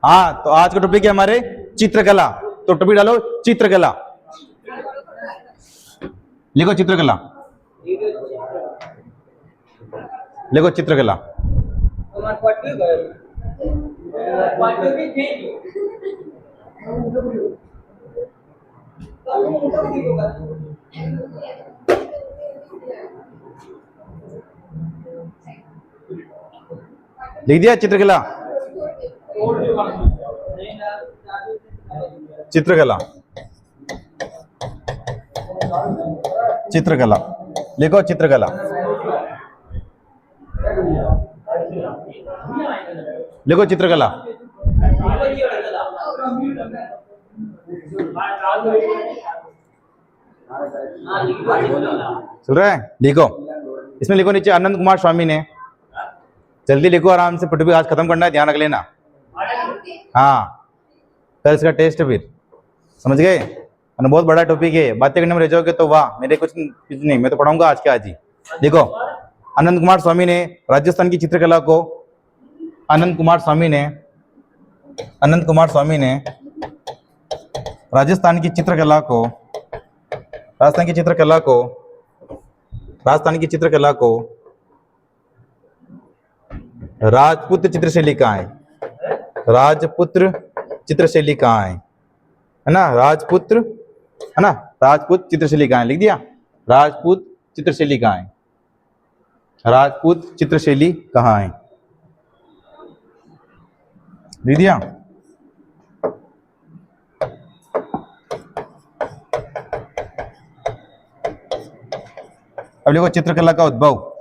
हाँ, तो आज का टॉपिक है हमारे चित्रकला। तो टॉपिक डालो चित्रकला, लिखो चित्रकला, लिखो चित्रकला। लिख दिया चित्रकला, चित्रकला, चित्रकला, लिखो चित्रकला, लिखो चित्रकला। सुन रहे हैं? लिखो, इसमें लिखो नीचे आनंद कुमार स्वामी ने। जल्दी लिखो, आराम से, टॉपिक आज खत्म करना है, ध्यान रख लेना। हाँ, कल इसका टेस्ट फिर, समझ गए? और बहुत बड़ा टॉपिक है, बातें करने में रह जाओगे तो वाह, मेरे कुछ नहीं, मैं तो पढ़ाऊंगा आज के आज ही। देखो, आनंद कुमार स्वामी ने राजस्थान की चित्रकला को, आनंद कुमार स्वामी ने राजस्थान की चित्रकला को राजपूत चित्रशैली कहाँ है? राजपुत्र चित्रशैली कहाँ है ना? राजपूत चित्रशैली कहाँ है? लिख दिया। राजपूत चित्रशैली कहाँ है? राजपूत चित्रशैली कहाँ है? लिख दिया। अब लिखो चित्रकला का उद्भव।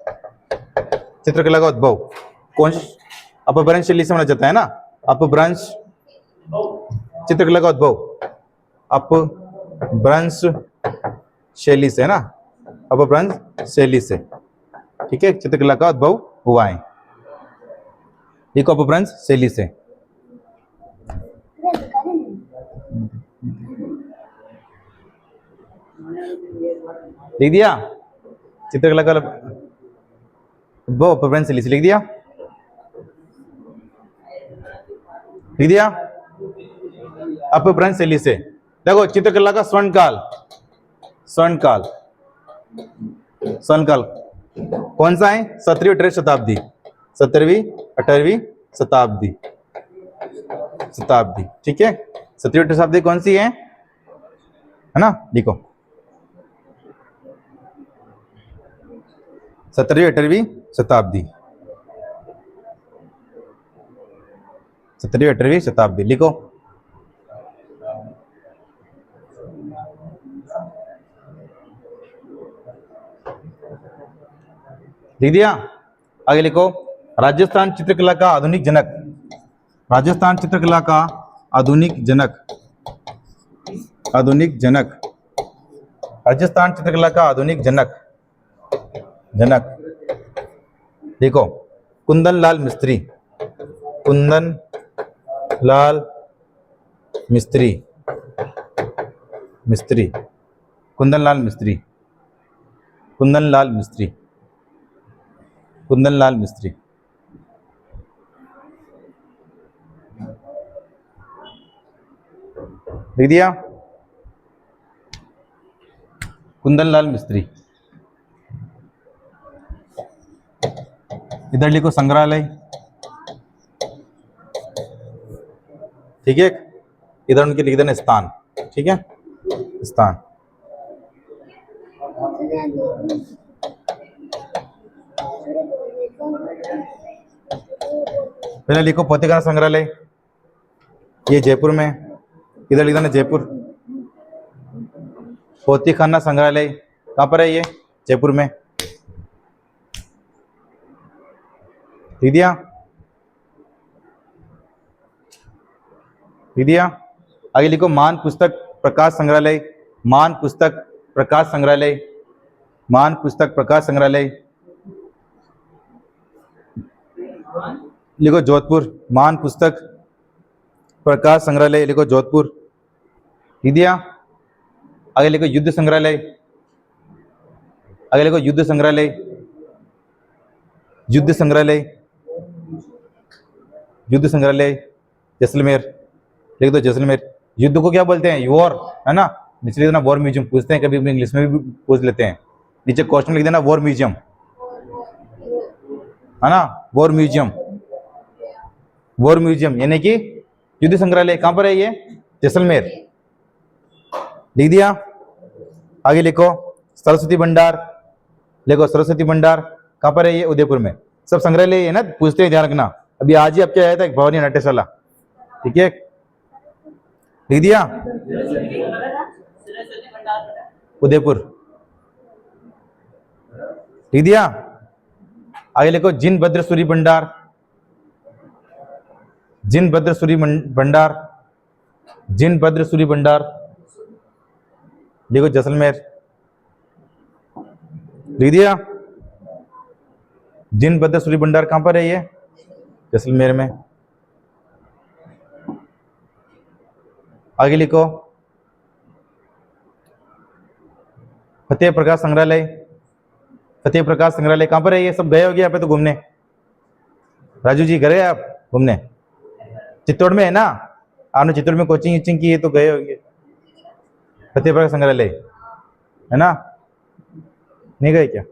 चित्रकला का उद्भव कौन अपभ्रंश शैली से माना जाता है ना? अपभ्रंश, चित्रकला का उद्भव अपभ्रंश शैली से है ना? अपभ्रंश शैली से, ठीक है। चित्रकला का उद्भव हुआ है, देखो, अपभ्रंश शैली से। लिख दिया चित्रकला का उद्भव अपभ्रंश शैली से। लिख दिया, लिख दिया, अपभ्रंश शैली से। देखो, चित्रकला का स्वर्णकाल कौन सा है? 17वीं 18वीं शताब्दी, 17वीं 18वीं शताब्दी, ठीक है। 17वीं 18वीं शताब्दी कौन सी है ना? लिखो, 17वीं 18वीं शताब्दी, 17वीं 18वीं शताब्दी, लिखो। लिख दिया। आगे लिखो, राजस्थान चित्रकला का आधुनिक जनक, राजस्थान चित्रकला का आधुनिक जनक, राजस्थान चित्रकला का आधुनिक जनक, देखो, कुंदन लाल मिस्त्री, कुंदन लाल मिस्त्री, कुंदन लाल मिस्त्री, लिख दिया। कुंदन लाल मिस्त्री। इधर लिखो संग्रहालय, ठीक है। इधर उनके लिख देना स्थान, ठीक है, स्थान। पहले लिखो पोथीखाना संग्रहालय, ये जयपुर में, इधर लिख देना जयपुर। पोथीखाना संग्रहालय कहाँ पर है? ये जयपुर में, लिख दिया, लिख दिया। आगे लिखो मान पुस्तक प्रकाश संग्रहालय, मान पुस्तक प्रकाश संग्रहालय, मान पुस्तक प्रकाश संग्रहालय, लिखो जोधपुर, मान पुस्तक प्रकाश संग्रहालय, लिखो जोधपुर, लिख दिया। आगे लिखो युद्ध संग्रहालय, आगे लिखो युद्ध संग्रहालय, युद्ध संग्रहालय, युद्ध संग्रहालय, जैसलमेर, लिख दो जैसलमेर। युद्ध को क्या बोलते हैं? वॉर, है ना। नीचे लिख देना वॉर म्यूजियम, पूछते हैं कभी इंग्लिश में भी पूछ लेते हैं। नीचे क्वेश्चन लिख देना वॉर म्यूजियम, है ना, वॉर म्यूजियम। वॉर म्यूजियम यानी कि युद्ध संग्रहालय। कहां पर है ये? जैसलमेर। लिख दिया। आगे लिखो सरस्वती भंडार, लिखो सरस्वती भंडार कहां पर है ये? उदयपुर में। सब संग्रहालय है ना, पूछते हैं, ध्यान रखना। अभी आज ही आपके आया था एक भवानी नाट्यशाला, ठीक है। लिख दिया। उदयपुर, लिख दिया। आगे लिखो जिनभद्र सूरी भंडार, जिनभद्र सूरी भंडार, जिनभद्र सूरी भंडार, लिखो जैसलमेर। लिख दिया। जिनभद्र सूरी भंडार कहां पर है ये? जैसलमेर में। आगे लिखो फतेह प्रकाश संग्रहालय, फतेह प्रकाश संग्रहालय कहां पर है ये? सब गए होगे यहाँ पे तो घूमने। राजू जी गए आप घूमने? चित्तौड़ में है ना, आपने चित्तौड़ में कोचिंग वोचिंग की है तो गए होंगे। फतेह प्रकाश संग्रहालय है ना, नहीं गए क्या?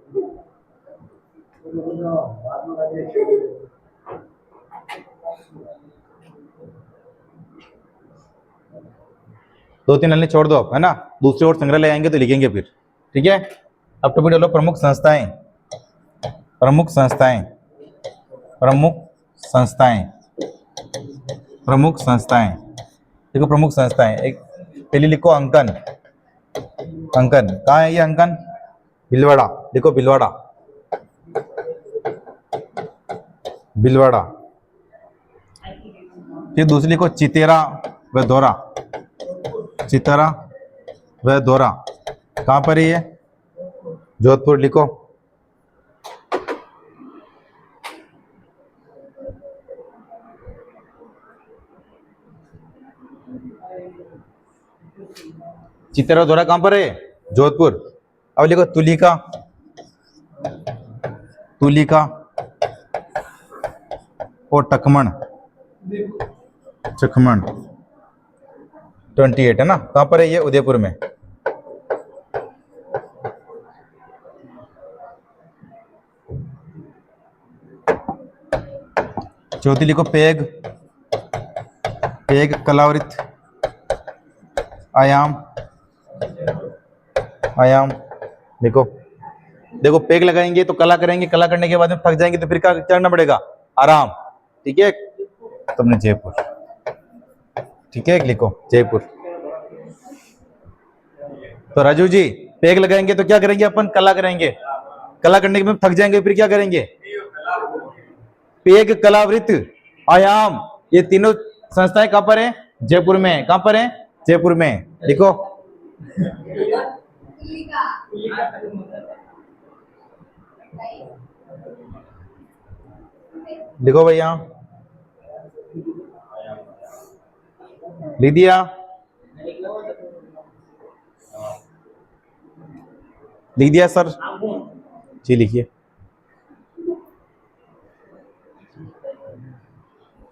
दो तीन लाइनें छोड़ दो आप, है ना, दूसरे और संग्रहालय आएंगे तो लिखेंगे फिर, ठीक है। अब टॉपिक डालो प्रमुख संस्थाएं, प्रमुख संस्थाएं, प्रमुख संस्थाएं, प्रमुख संस्थाएं। देखो प्रमुख संस्थाएं, एक पहले लिखो अंकन, अंकन कहाँ है ये? अंकन भीलवाड़ा, देखो भीलवाड़ा, भीलवाड़ा। फिर दूसरी लिखो चितेरा व दौरा, चितेरा व दौरा कहाँ पर है ये? जोधपुर, लिखो। चितेरा दौरा कहां पर है? जोधपुर। अब लिखो तुलिका, तुलिका और टकमण, चकमण 28 है ना, कहां पर है ये? उदयपुर में। चौथी लिखो पेग, पेग कलावृत आयाम, आयाम देखो, देखो पेग लगाएंगे तो कला करेंगे, कला करने के बाद में थक जाएंगे तो फिर क्या करना पड़ेगा? आराम, ठीक है। तुमने जयपुर, ठीक है, लिखो जयपुर। तो राजू जी पेग लगाएंगे तो क्या करेंगे? अपन कला करेंगे, कला करने के बाद थक जाएंगे फिर क्या करेंगे? पेग कलावृत आयाम, ये तीनों संस्थाएं कहां पर है? जयपुर में। कहां पर है? जयपुर में, लिखो। लिखो भैया, लिख दिया। लिख दिया सर जी, लिखिए।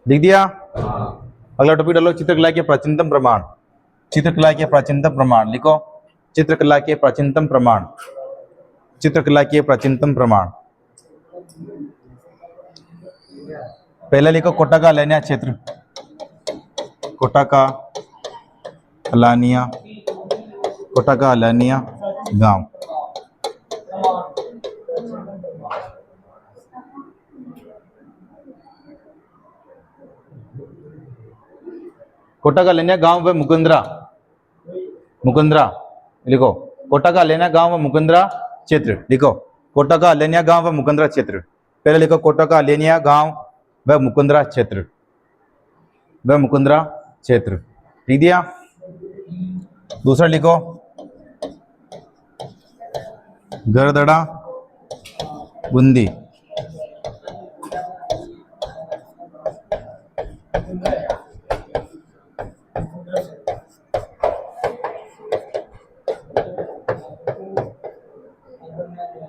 लिख दिया। अगला टॉपिक डालो चित्रकला के प्राचीनतम प्रमाण, चित्रकला के प्राचीनतम प्रमाण, लिखो चित्रकला के प्राचीनतम प्रमाण, चित्रकला के प्राचीनतम प्रमाण। पहले लिखो कोटा का अलैनिया क्षेत्र, कोटा का अलानिया, कोटा का अलानिया गांव। कोटा का अलानिया गांव व मुकुंदरा, मुकुंदरा लिखो। कोटा का अलानिया गांव व मुकुंदरा क्षेत्र, लिखो कोटा का अलानिया गांव व मुकुंदरा क्षेत्र। पहले लिखो कोटा का अलानिया गांव व मुकुंदरा क्षेत्र, व मुकुंदरा क्षेत्र, लिख दिया। दूसरा लिखो गरदड़ा बूंदी,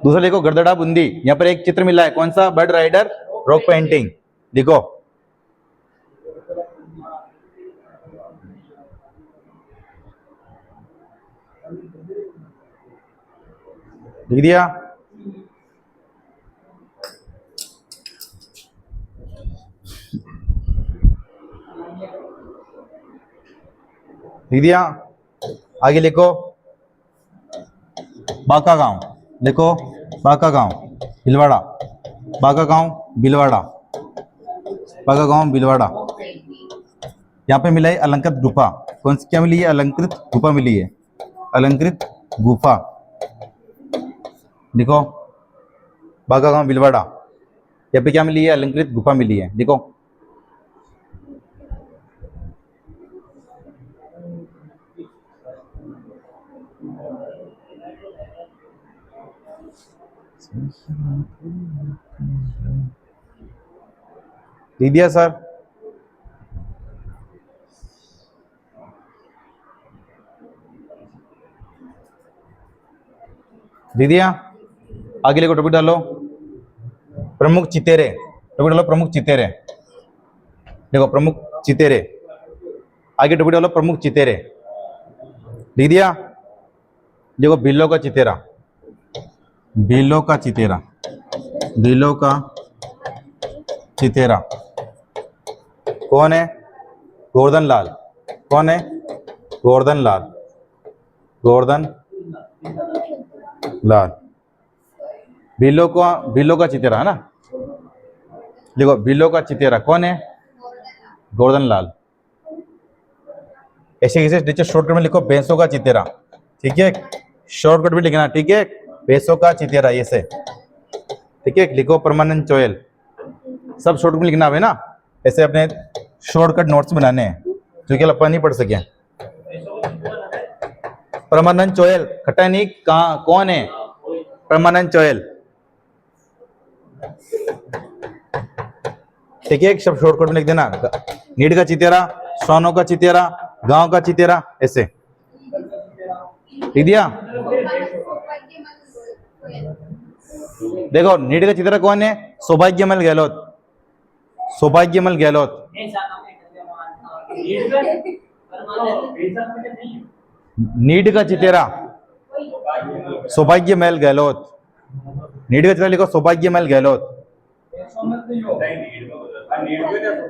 दूसरा लिखो गरदड़ा बूंदी। यहाँ पर एक चित्र मिला है, कौन सा? बर्ड राइडर रॉक पेंटिंग, लिखो। लिख दिया? लिख दिया? आगे लिखो बाका गांव, लिखो बाका गांव भिलवाड़ा, बाका गांव भिलवाड़ा, बाका गांव भिलवाड़ा। यहाँ पे मिला है अलंकृत गुफा, कौन सी क्या मिली है? अलंकृत गुफा मिली है, अलंकृत गुफा। देखो बाका गांव भिलवाड़ा, यहाँ पे क्या मिली है? अलंकृत गुफा मिली है। देखो लिख दिया सर? लिख दिया? आगे लिखो, टॉपिक डालो प्रमुख चितेरे, टॉपिक डालो प्रमुख चितेरे। देखो प्रमुख चितेरे, आगे टॉपिक डालो प्रमुख चितेरे। लिख दिया? देखो भीलों का चितेरा, भीलों का चितेरा, भीलों का चितेरा कौन है? गोवर्धन लाल। कौन है? गोवर्धन लाल, गोवर्धन लाल। भीलों का चितेरा है ना? देखो भीलों का चितेरा कौन है? गोवर्धन लाल। ऐसे कैसे नीचे शॉर्टकट में लिखो भैंसों का चितेरा, ठीक है? शॉर्टकट भी लिखना, ठीक है? भैंसों का चितेरा ऐसे, ठीक है? लिखो परमानंद चोयल, सब शॉर्टकट में लिखना है ना, ऐसे अपने शॉर्टकट नोट्स बनाने हैं जो कि अपन नहीं पढ़ सके। परमानंद चोयल खट्टा नहीं कहाँ कौन है? परमानंद चोयल, ठीक है? सब शॉर्टकट में लिख देना, नीड का चितेरा, सोनों का चितेरा, गांव का चितेरा, ऐसे लिख दिया? देखो नीड का चितेरा कौन है? सौभाग्यमल गहलोत, सौभाग्यमल गहलोत। नीड का चितेरा सौभाग्यमल गहलोत, नीड का चितेरा लिखो सौभाग्यमल गहलोत।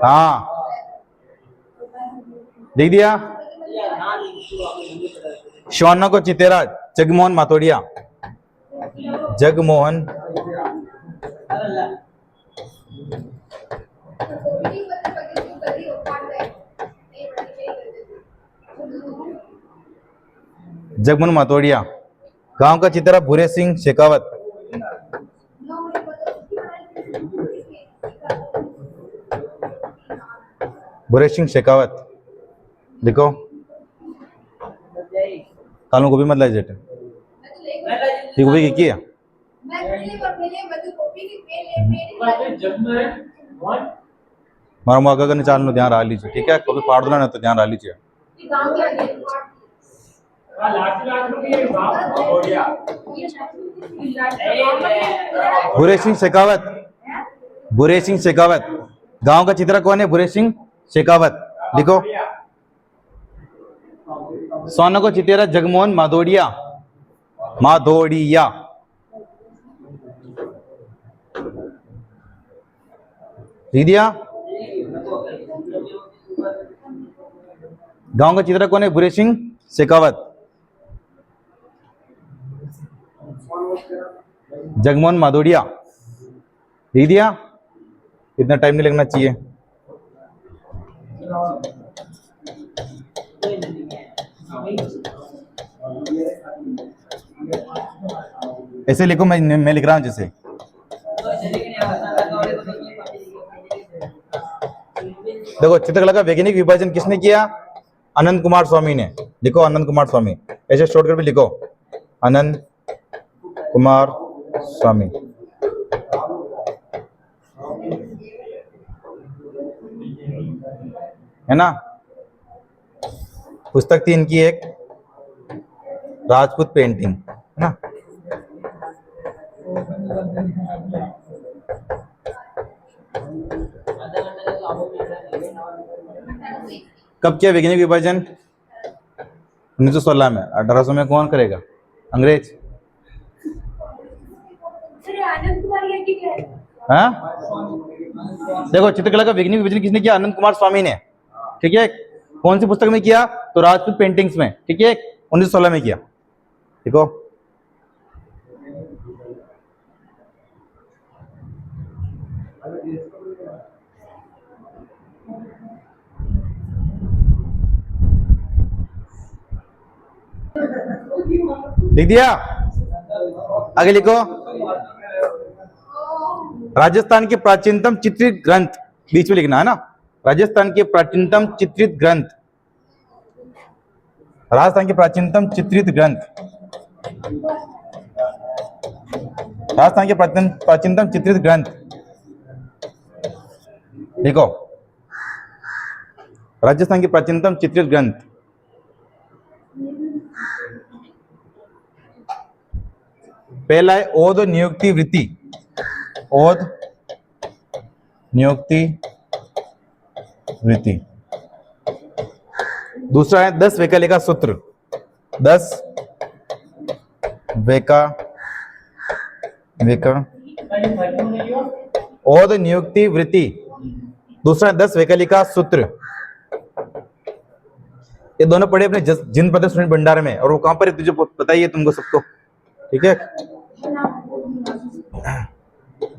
हाँ लिख दिया? श्वाना को चितेरा जगमोहन माथोड़िया, जगमोहन जगमोहन माथोड़िया। गांव का चितेरा भूरे सिंह शेखावत, भूरे सिंह शेखावत। देखो कालों गोभी मत लाई जेट, ठीक गोभी की है मारा मुआगा करने चालू ध्यान रहा लीजिए, ठीक है? कभी फाड़ दो ना तो ध्यान रहा लीजिए। भूरे सिंह शेखावत, भूरे सिंह शेखावत। गांव का चित्रा कौन है? भूरे सिंह शेखावत। लिखो सोना को चितेरा जगमोहन माथोड़िया, माथोड़िया। लिख दिया? गांव का चित्रा कौन है? भूरे सिंह शेखावत, जगमोहन माथोड़िया। लिख दिया? इतना टाइम नहीं लगना चाहिए। ऐसे लिखो, मैं लिख रहा हूं जैसे। देखो चित्रकला का वैज्ञानिक विभाजन किसने किया? अनंत कुमार स्वामी ने। लिखो अनंत कुमार स्वामी, ऐसे शॉर्टकट भी लिखो अनंत कुमार स्वामी। है ना? पुस्तक थी इनकी एक राजपूत पेंटिंग, है ना? कब किया वैज्ञानिक विभाजन? 1916 में। 1800 में कौन करेगा? अंग्रेज। हाँ, देखो चित्रकला का वैज्ञानिक विभाजन किसने किया? आनंद कुमार स्वामी ने। ठीक है, कौन सी पुस्तक में किया? तो राजपूत पेंटिंग्स में। ठीक है, 1916 में किया। देखो लिख दिया, आगे लिखो। राजस्थान के प्राचीनतम चित्रित ग्रंथ, बीच में लिखना है ना। राजस्थान के प्राचीनतम चित्रित ग्रंथ, राजस्थान के प्राचीनतम चित्रित ग्रंथ, राजस्थान के प्राचीनतम चित्रित ग्रंथ लिखो। राजस्थान के प्राचीनतम चित्रित ग्रंथ, पहला है ओद नियुक्ति वृत्ति, ओद नियुक्ति वृत्ति। दूसरा है 10 वैकल्पिक सूत्र, 10 ओद नियुक्ति वृत्ति। दूसरा 10 वैकल्पिक सूत्र। ये दोनों पढ़े अपने जिन प्रदेश स्टूडेंट भंडार में, और वो कहां पर है तुझे पता ही है तुमको सबको। ठीक है,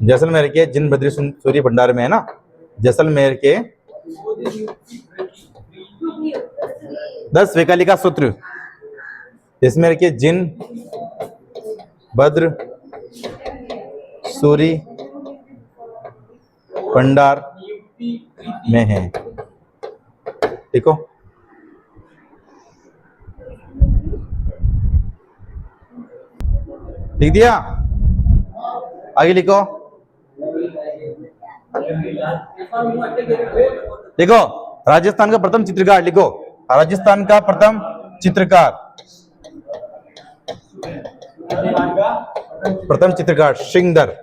जैसलमेर के जिन बद्री सूर्य भंडार में है ना, जैसलमेर के 10 वैकल्पिक सूत्र, जैसलमेर के जिन भद्र सूरी भंडार में है। देखो लिख दिया, आगे लिखो। देखो राजस्थान का प्रथम चित्रकार लिखो, राजस्थान का प्रथम चित्रकार, प्रथम चित्रकार श्रृंगधर,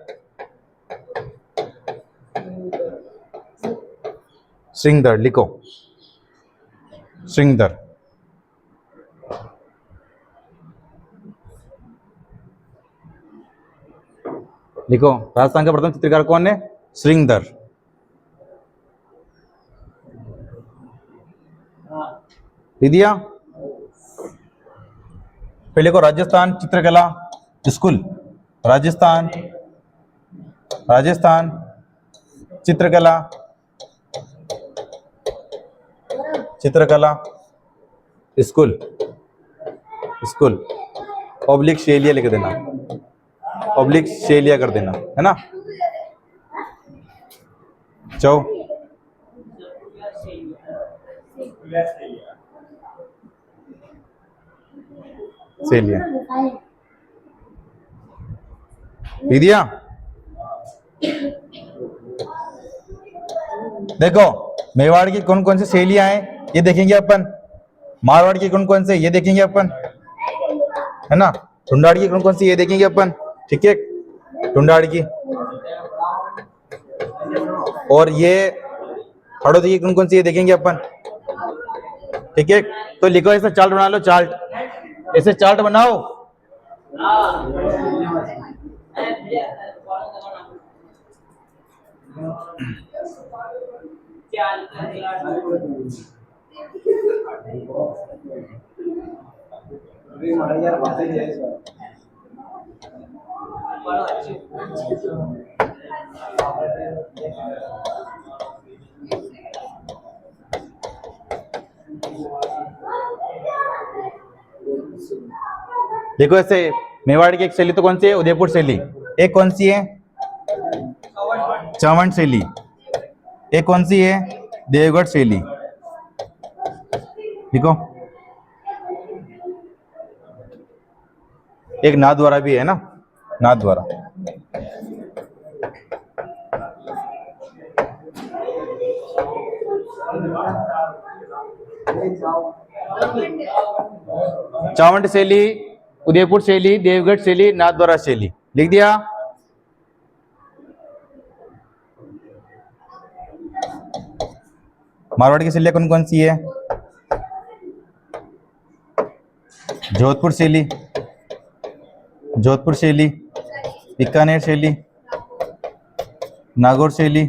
श्रृंगधर लिखो, श्रृंगधर। लिखो राजस्थान का प्रथम चित्रकार कौन है? श्रृंगधर। लिख दिया, फिर लिखो राजस्थान चित्रकला स्कूल, राजस्थान चित्रकला स्कूल, पब्लिक शेलिया लिख देना, पब्लिक शेलिया कर देना, है ना। शेलिया लिख दिया। देखो मेवाड़ की कौन कौन सी शैलियां हैं ये देखेंगे अपन, मारवाड़ की कौन कौन से ये देखेंगे अपन, है ना। ढूंढाड़ की कौन कौन सी ये देखेंगे अपन। ठीक है, ढूंढाड़ की। और ये हड़ौती की कौन कौन सी ये देखेंगे अपन। ठीक है, तो लिखो ऐसा चार्ट बना लो, चार्ट, ऐसे चार्ट बनाओ। देखो ऐसे मेवाड़ की एक शैली तो कौन सी है? उदयपुर शैली। एक कौन सी है? चावंड शैली। एक कौन सी है? देवगढ़ शैली। देखो एक नाथद्वारा भी है ना, नाथद्वारा। चावंड शैली, उदयपुर शैली, देवगढ़ शैली, नाथद्वारा शैली। लिख दिया। मारवाड़ की शैलियाँ कौन कौन सी है? जोधपुर शैली, जोधपुर शैली, बीकानेर शैली, नागौर शैली,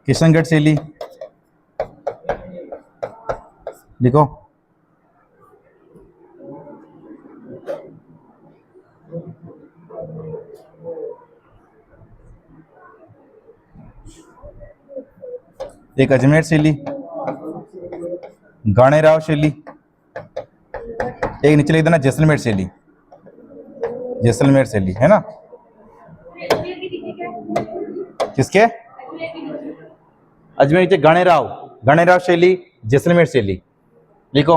किशनगढ़ शैली। लिखो। एक अजमेर शैली, गाणेराव शैली, एक नीचे लिख देना जैसलमेर शैली, जैसलमेर शैली है ना। किसके? अजमेर नीचे गाणेराव, गाणेराव शैली, जैसलमेर शैली। लिखो।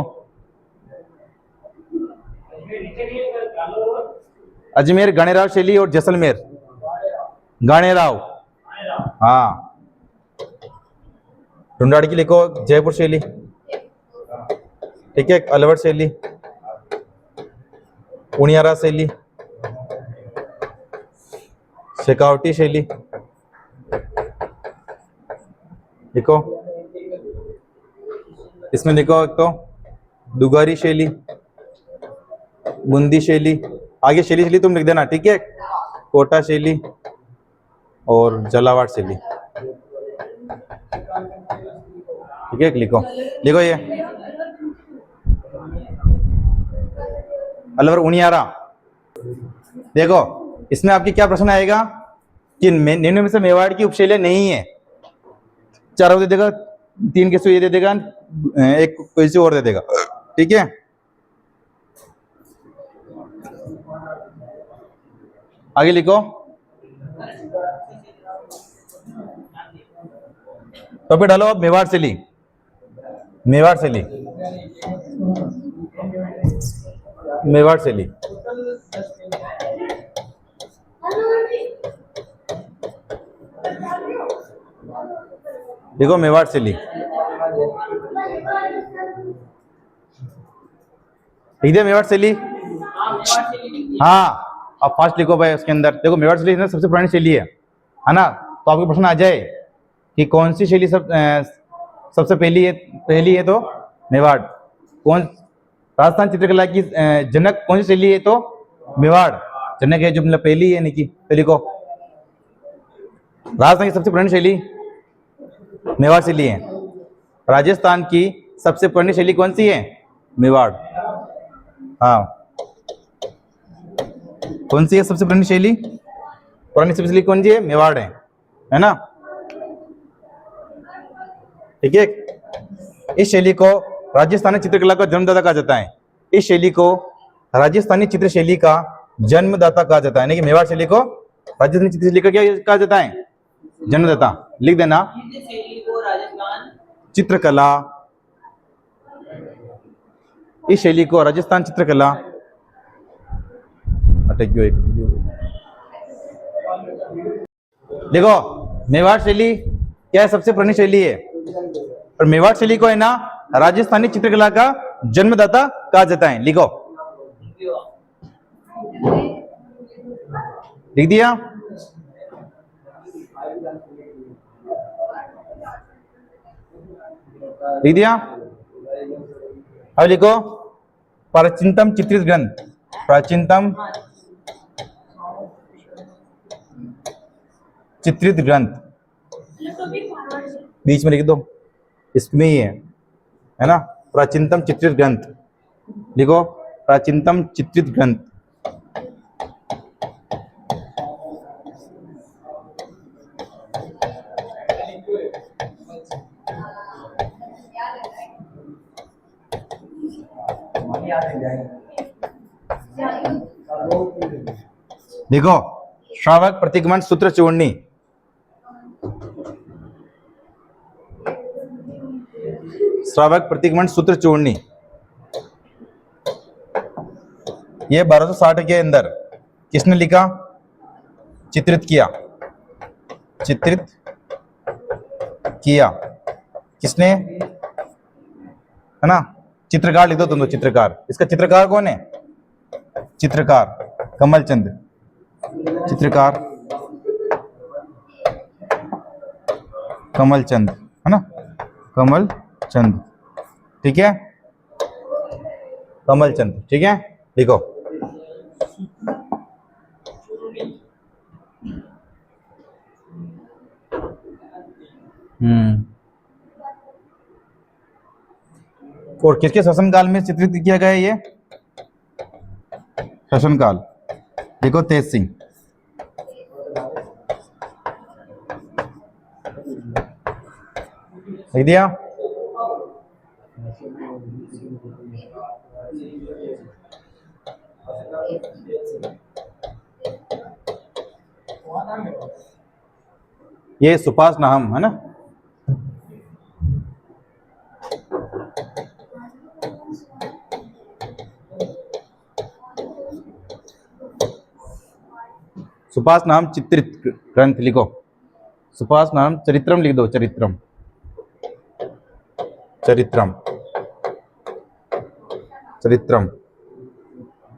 अजमेर, गाणेराव शैली और जैसलमेर। गाणेराव, हाँ। ढूंढाड़ की लिखो जयपुर शैली, ठीक है। अलवर शैली, उनियारा शैली, शेखावटी शैली। लिखो। इसमें लिखो एक तो दुगारी शैली, बूंदी शैली। आगे शैली शैली तुम लिख देना, ठीक है। कोटा शैली और झालावाड़ शैली, ठीक है। लिखो, लिखो ये अलवर उनियारा। देखो इसमें आपकी क्या प्रश्न आएगा कि निम्न में से मेवाड़ की उपशैलियां नहीं है। चारों दे देगा, 3 के ये दे देगा, एक कोई सी और दे देगा, ठीक है। आगे लिखो। तो फिर डालो मेवाड़ शैली, मेवाड़ शैली, मेवाड़ शैली। देखो मेवाड़ शैली, ठीक है। मेवाड़ शैली, हाँ। अब फास्ट लिखो भाई उसके अंदर। देखो मेवाड़ शैली सबसे पुरानी शैली है ना। तो आपको प्रश्न आ जाए कि कौन सी शैली सबसे पहली है तो मेवाड़। कौन राजस्थान चित्रकला की जनक कौन सी शैली है तो मेवाड़ जनक है, जो मतलब पहली है निकी। तो लिखो राजस्थान की सबसे पुरानी शैली मेवाड़ शैली है। राजस्थान की सबसे पुरानी शैली कौन सी है? मेवाड़, हाँ। कौन सी है सबसे पुरानी शैली? पुरानी सबसे शैली कौन सी है? मेवाड़ है ना, ठीक है। इस शैली को राजस्थानी चित्रकला का जन्मदाता कहा जाता है। इस शैली को राजस्थानी चित्र शैली का जन्मदाता कहा जाता है। यानी कि मेवाड़ शैली को राजस्थानी चित्र शैली का क्या कहा जाता है? जन्मदाता। लिख देना चित्रकला। इस शैली को राजस्थान चित्रकला, देखो मेवाड़ शैली क्या है? सबसे पुरानी शैली है। और मेवाड़ शैली को है ना राजस्थानी चित्रकला का जन्मदाता कहा जाता है। लिखो, लिख दिया। लिख दिया। अब लिखो प्राचीनतम चित्रित ग्रंथ, प्राचीनतम चित्रित ग्रंथ बीच में लिख दो, इसमें ही है ना। प्राचीनतम चित्रित ग्रंथ लिखो, प्राचीनतम चित्रित ग्रंथ। देखो श्रावक प्रतिगमन सूत्र चूड़नी, श्रावक प्रतिगमन सूत्र चूड़नी, ये 1260 के अंदर किसने लिखा? चित्रित किया, चित्रित किया किसने? है ना। चित्रकार लिख दो तुम तो, चित्रकार। इसका चित्रकार कौन है? चित्रकार कमलचंद, चित्रकार कमलचंद, है ना। कमल चंद, ठीक है, कमल चंद, ठीक है, लिखो। और किसके शासनकाल में चित्रित किया गया ये शासनकाल? देखो, तेज सिंह। लिख दिया? ये सुपास नाम है ना? सुपास नाम चित्रित ग्रंथ लिखो। सुपास नाम चरित्रम लिख दो, चरित्रम, चरित्रम, चरित्रम।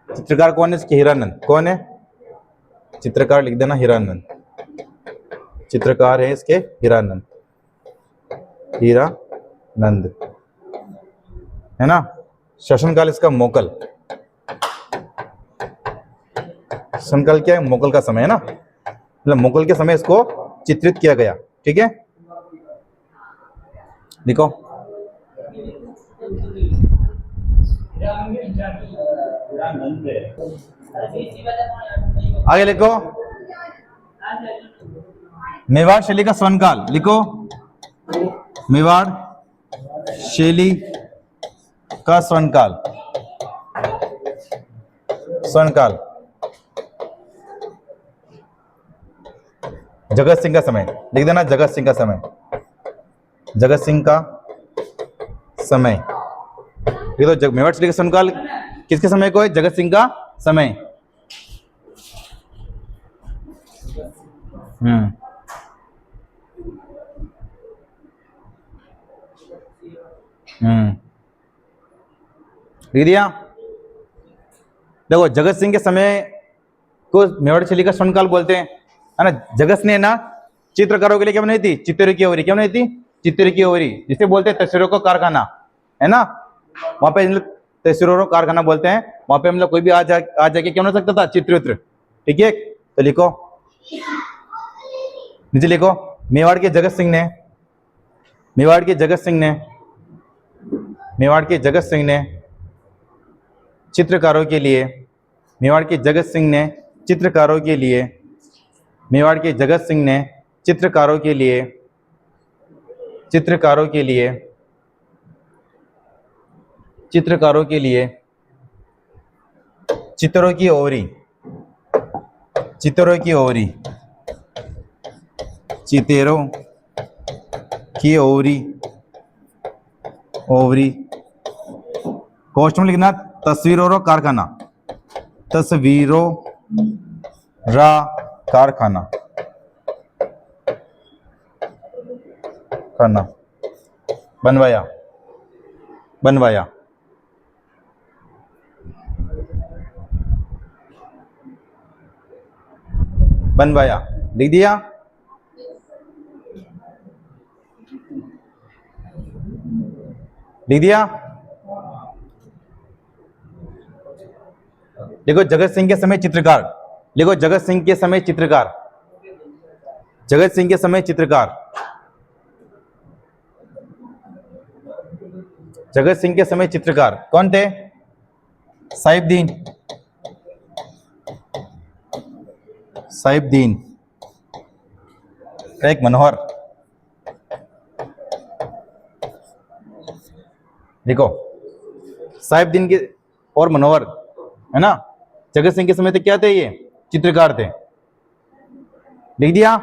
चित्रकार कौन है इसके? हीरानंद। कौन है चित्रकार? लिख देना, हीरानंद। चित्रकार है इसके हीरानंद, हीरानंद, है ना। शासनकाल इसका मोगल। शासनकाल क्या है? मोगल का समय है ना, मतलब मुगल के समय इसको चित्रित किया गया, ठीक है। लिखो। आगे लिखो, मेवाड़ शैली का स्वर्णकाल लिखो। मेवाड़ शैली का स्वर्णकाल, स्वर्णकाल। जगत सिंह का समय लिख देना, जगत सिंह का समय, जगत सिंह का समय। ये तो मेवाड़ शैली का स्वर्णकाल किसके समय को है? जगत सिंह का समय। लिख दिया? देखो, जगत सिंह के समय को मेवाड़ शैली का स्वर्णकाल बोलते हैं, है ना। जगत ने ना चित्रकारों के लिए क्या बनाई थी? चित्तौरी की ओरी। क्या बनाई थी? चित्तौरी की ओरी, जिसे बोलते हैं तस्वीरों का कारखाना, है ना। वहां पे तस्वीरों का कारखाना बोलते हैं। वहां पे हम लोग कोई भी आ जाके क्या बना सकता था? चित्र, ठीक है। तो लिखो, नीचे लिखो, मेवाड़ के जगत सिंह ने, मेवाड़ के जगत सिंह ने, मेवाड़ के जगत सिंह ने चित्रकारों के लिए, मेवाड़ के जगत सिंह ने चित्रकारों के लिए, मेवाड़ के जगत सिंह ने चित्रकारों के लिए, चित्रकारों के लिए, चित्रकारों के लिए चित्रों की ओरी, चित्रों की ओरी, चित्रों की ओरी, ओवरी, कोष्ठ में लिखना तस्वीरों रो कारखाना, तस्वीरों रा कारखाना, करना, बनवाया, बनवाया। बनवाया लिख दिया? लिख दिया? देखो, जगत सिंह के समय चित्रकार लिखो, जगत सिंह के समय चित्रकार, जगत सिंह के समय चित्रकार, जगत सिंह के समय चित्रकार कौन थे? साहिबदीन, साहिबदीन, एक मनोहर। देखो, साहिबदीन के और मनोहर, है ना। जगत सिंह के समय तक क्या थे? ये चित्रकार थे। लिख दिया?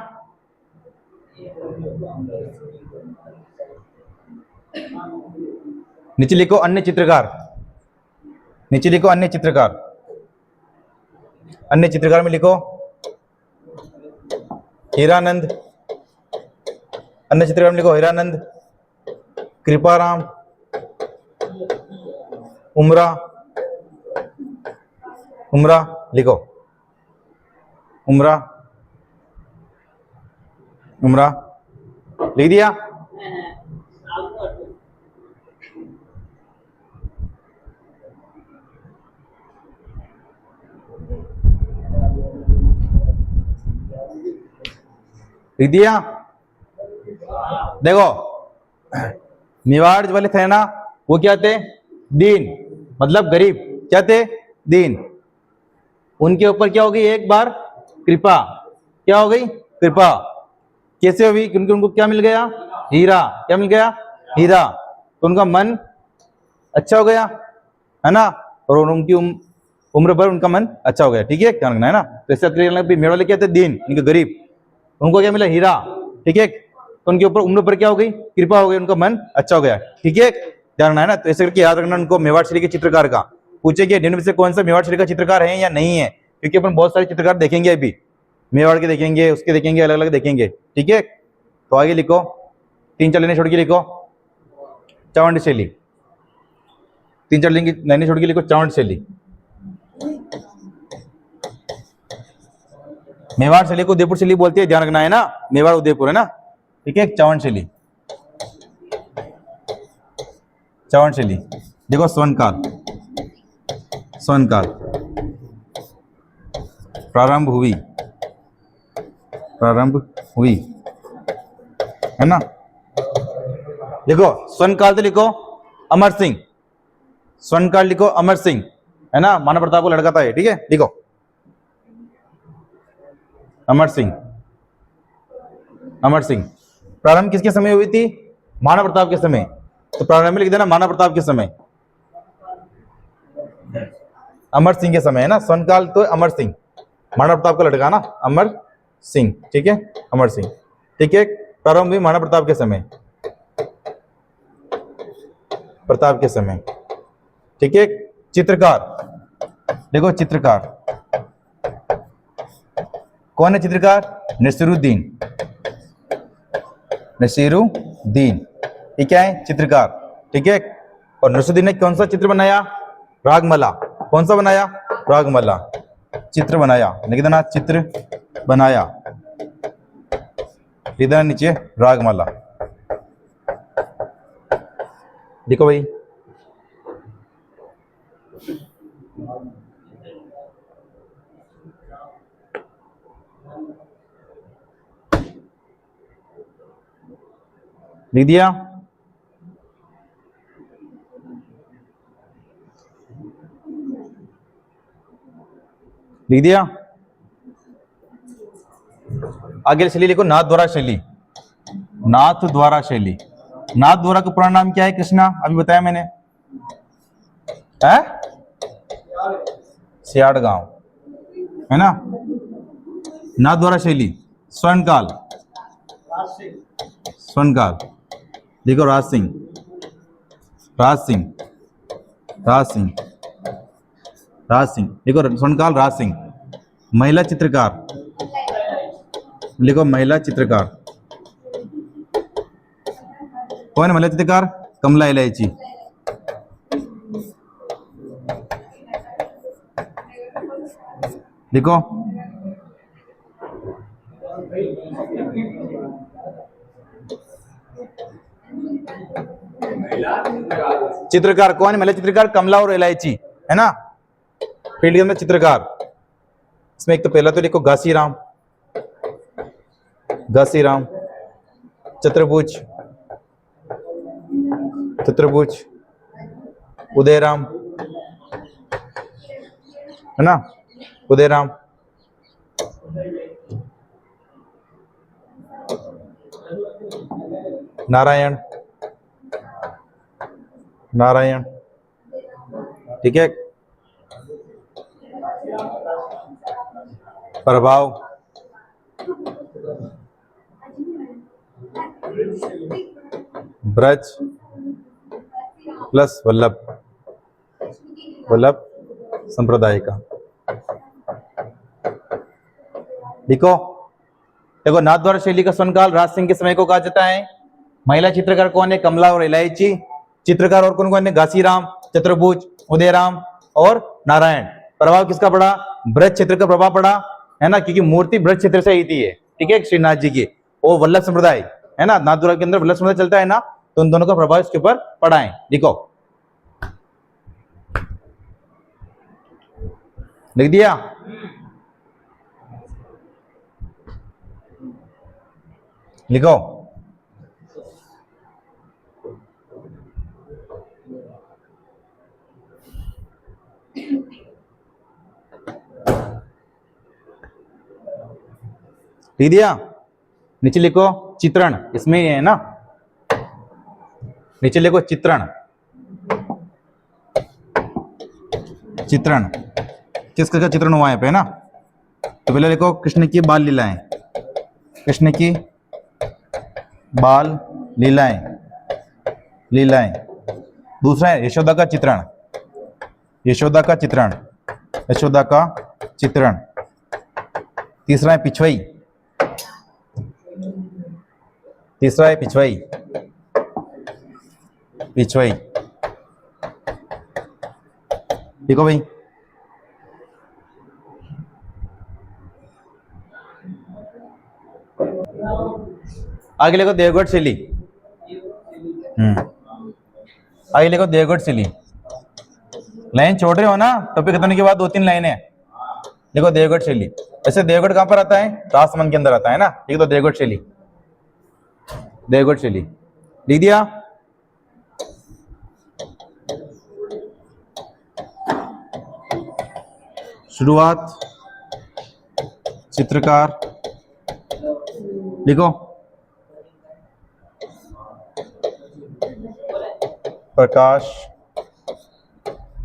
नीचे लिखो अन्य चित्रकार, नीचे लिखो अन्य चित्रकार, अन्य चित्रकार में लिखो हीरानंद, अन्य चित्रकार में लिखो हीरानंद, कृपाराम, उमरा, उमरा लिखो, उमरा, उमरा। लिख दिया? लिख दिया। देखो मेवाड़ वाले थे ना, वो क्या थे? दीन, मतलब गरीब। क्या थे? दीन। उनके ऊपर क्या हो गई एक बार? कृपा। क्या हो गई? कृपा। कैसे हुई? क्योंकि उनको क्या मिल गया? हीरा। क्या मिल गया? हीरा। तो उनका मन अच्छा हो गया, है ना, और उनकी उम्र भर उनका मन अच्छा हो गया। ठीक है, ध्यान रखना, है ना। तो इससे मेरे वाले क्या थे? दीन, उनके गरीब। उनको क्या मिला? हीरा। ठीक है, तो उनके ऊपर उम्र भर क्या हो गई? कृपा हो गई, उनका मन अच्छा हो गया। ठीक है, ध्यान रखना, है ना। तो ऐसे करके याद रखना उनको मेवाड़ शैली के चित्रकार का। पूछे कि निम्न में से कौन सा मेवाड़ शैली का चित्रकार है या नहीं है, क्योंकि अपन बहुत सारे चित्रकार देखेंगे अभी, मेवाड़ के देखेंगे, उसके देखेंगे, अलग अलग देखेंगे। ठीक है, तो आगे लिखो, 3-4 लाइनें छोड़ के लिखो चावंड शैली। 3-4 लाइनें छोड़ के लिखो चावंड शैली। मेवाड़ शैली को उदयपुर शैली बोलती है, ध्यान रखना, है ना। मेवाड़ उदयपुर, है ना। ठीक है, चावंड शैली। चावंड शैली देखो, स्वर्णकाल। स्वर्णकाल प्रारंभ हुई, प्रारंभ हुई, है ना। देखो स्वर्णकाल तो लिखो अमर सिंह, स्वर्णकाल लिखो अमर सिंह, है ना। महाराणा प्रताप को लड़का था ये। ठीक है, लिखो अमर सिंह। अमर सिंह प्रारंभ किसके समय हुई थी? महाराणा प्रताप के समय। तो प्रारंभ में लिख देना महाराणा प्रताप के समय, अमर सिंह के समय, है ना। स्वर्णकाल तो अमर सिंह, महाराणा प्रताप का लड़का ना, अमर सिंह। ठीक है, अमर सिंह। ठीक है, प्रारंभ हुई महाराणा प्रताप के समय, प्रताप के समय। ठीक है, चित्रकार देखो, चित्रकार कौन है? चित्रकार नसीरुद्दीन, नसीरुद्दीन, ये क्या है? चित्रकार। ठीक है, और नसीरुद्दीन ने कौन सा चित्र बनाया? रागमाला। कौन सा बनाया? रागमाला चित्र बनाया। लिख देना चित्र बनाया, लिख देना नीचे रागमाला। देखो भाई, लिख दिया। लिख दिया। आगे शैली लिखो नाथ द्वारा शैली, नाथ द्वारा शैली। नाथ द्वारा का पूरा नाम क्या है? कृष्णा, अभी बताया मैंने, है सियाड़गांव, है ना। नाथ द्वारा शैली स्वर्णकाल, स्वर्णकाल देखो राज सिंह, राज सिंह, राज सिंह, राज सिंह देखो, स्वर्णकाल राज सिंह। महिला चित्रकार लिखो, महिला चित्रकार कौन है? महिला चित्रकार कमला इलायची। लिखो चित्रकार कौन है? महिला चित्रकार कमला और इलायची, है ना। फील्ड के अंदर चित्रकार, इसमें एक तो पहला तो लिखो घासीराम, घासीराम, चतुर्भुज, चतुर्भुज, उदयराम, है ना, उदयराम, नारायण, नारायण। ठीक है, प्रभाव, ब्रज प्लस वल्लभ, वल्लभ संप्रदाय का। लिखो देखो, नाथ द्वारा शैली का स्वर्णकाल राज सिंह के समय को कहा जाता है। महिला चित्रकार कौन है? कमला और इलायची। चित्रकार और कौन कौन है? घासीराम, चतुर्भुज, उदयराम और नारायण। प्रभाव किसका पड़ा? ब्रज क्षेत्र का प्रभाव पड़ा, है ना, क्योंकि मूर्ति ब्रज क्षेत्र से आई थी है। ठीक है, श्रीनाथ जी की। वो वल्लभ संप्रदाय, है ना, नाथ द्वारा के अंदर वल्लभ संप्रदाय चलता है ना, तो उन दोनों का प्रभाव इसके ऊपर पड़ा है। लिखो, लिख दिया। लिखो। लिख दिया? नीचे लिखो चित्रण, इसमें ही है ना, नीचे लिखो चित्रण। चित्रण किसका का चित्रण हुआ है पे ना, तो पहले लिखो कृष्ण की बाल लीलाएं, कृष्ण की बाल लीलाएं, लीलाएं। दूसरा है यशोदा का चित्रण, यशोदा का चित्रण, यशोदा का चित्रण। तीसरा है पिछवाई, तीसरा है पिछवाई, पिछवाई। देखो भाई, आगे लिखो देवगढ़ शैली। आगे लिखो देवगढ़ शैली। लाइन छोड़ रहे हो ना, टॉपिक खत्म होने के बाद 2-3 लाइनें। देखो देवगढ़ शैली, वैसे देवगढ़ कहां पर आता है, राजसमंद के अंदर आता है ना, ठीक है। तो देवगढ़ शैली, देवगढ़ शैली लिख दिया। शुरुआत चित्रकार, लिखो प्रकाश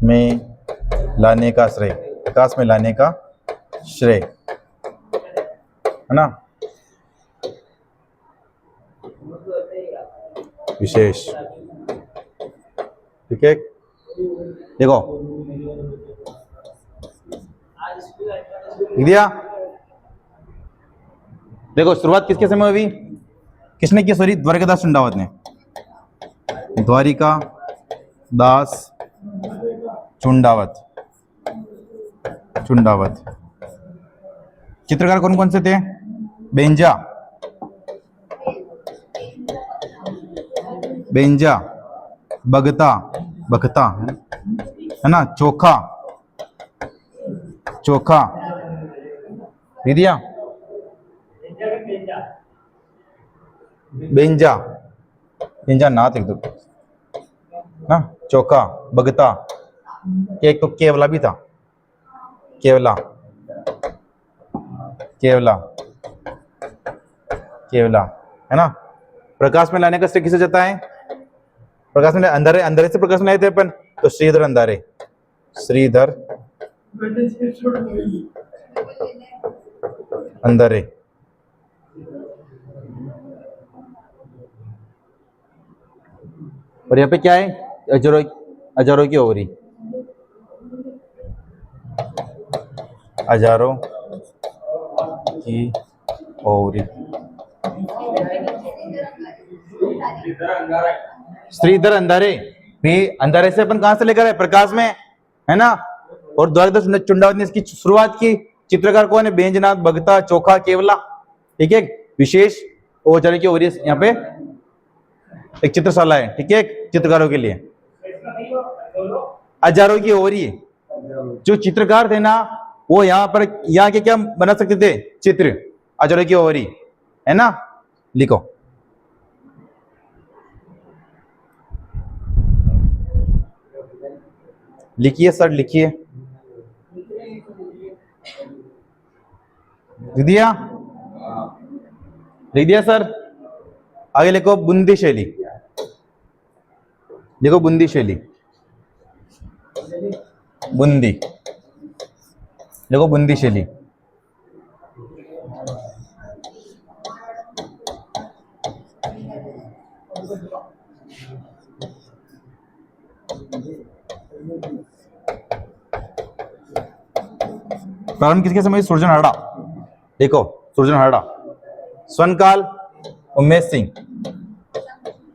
में लाने का श्रेय, प्रकाश में लाने का श्रेय, है ना, विशेष, ठीक है। देखो लिख दिया। देखो शुरुआत किसके समय हुई, किसने की, सॉरी, द्वारिकादास चुंडावत ने, द्वारिका दास चुंडावत, चुंडावत। चित्रकार कौन कौन से थे, बेंजा, बेंजा, बगता, बगता है ना, चोखा, चोखा, लिख दिया। बेंजा, बेंजा नाथ एक दो ना, चोखा, बगता, एक तो केवला भी था, केवला, केवला, केवला, है ना। प्रकाश में लाने का श्रेय किसे जाता है, प्रकाश में अंधारे, अंधारे से प्रकाश में लाए थे अपन, तो श्रीधर अंधारे, श्रीधर अंधारे। और यहाँ पे क्या है, अजरों, अजरों की ओवरी, हजारों की ओवरी। श्रीधर अंधारे, भी अंधारे से अपन कहां से लेकर है, प्रकाश में, है ना। और द्वारकादास चुंडावत ने इसकी शुरुआत की। चित्रकार कौन है, बेंजनाथ, बगता, चोखा, केवला, ठीक है। विशेष औजारों की ओवरी, यहाँ पे एक चित्रशाला है, ठीक है, चित्रकारों के लिए। हजारों की ओवरी, जो चित्रकार थे ना, वो यहाँ पर, यहाँ के क्या बना सकते थे, चित्र, हजारों की ओवरी, है ना। लिखो लिखिए सर, लिखिए। लिख दिया, लिख दिया सर। आगे लिखो बूंदी शैली, देखो बूंदी शैली, बूंदी, देखो बूंदी शैली। प्रारंभ किसके समय, सुरजन हरड़ा, देखो सुरजन हरड़ा। स्वर्णकाल उमेश सिंह,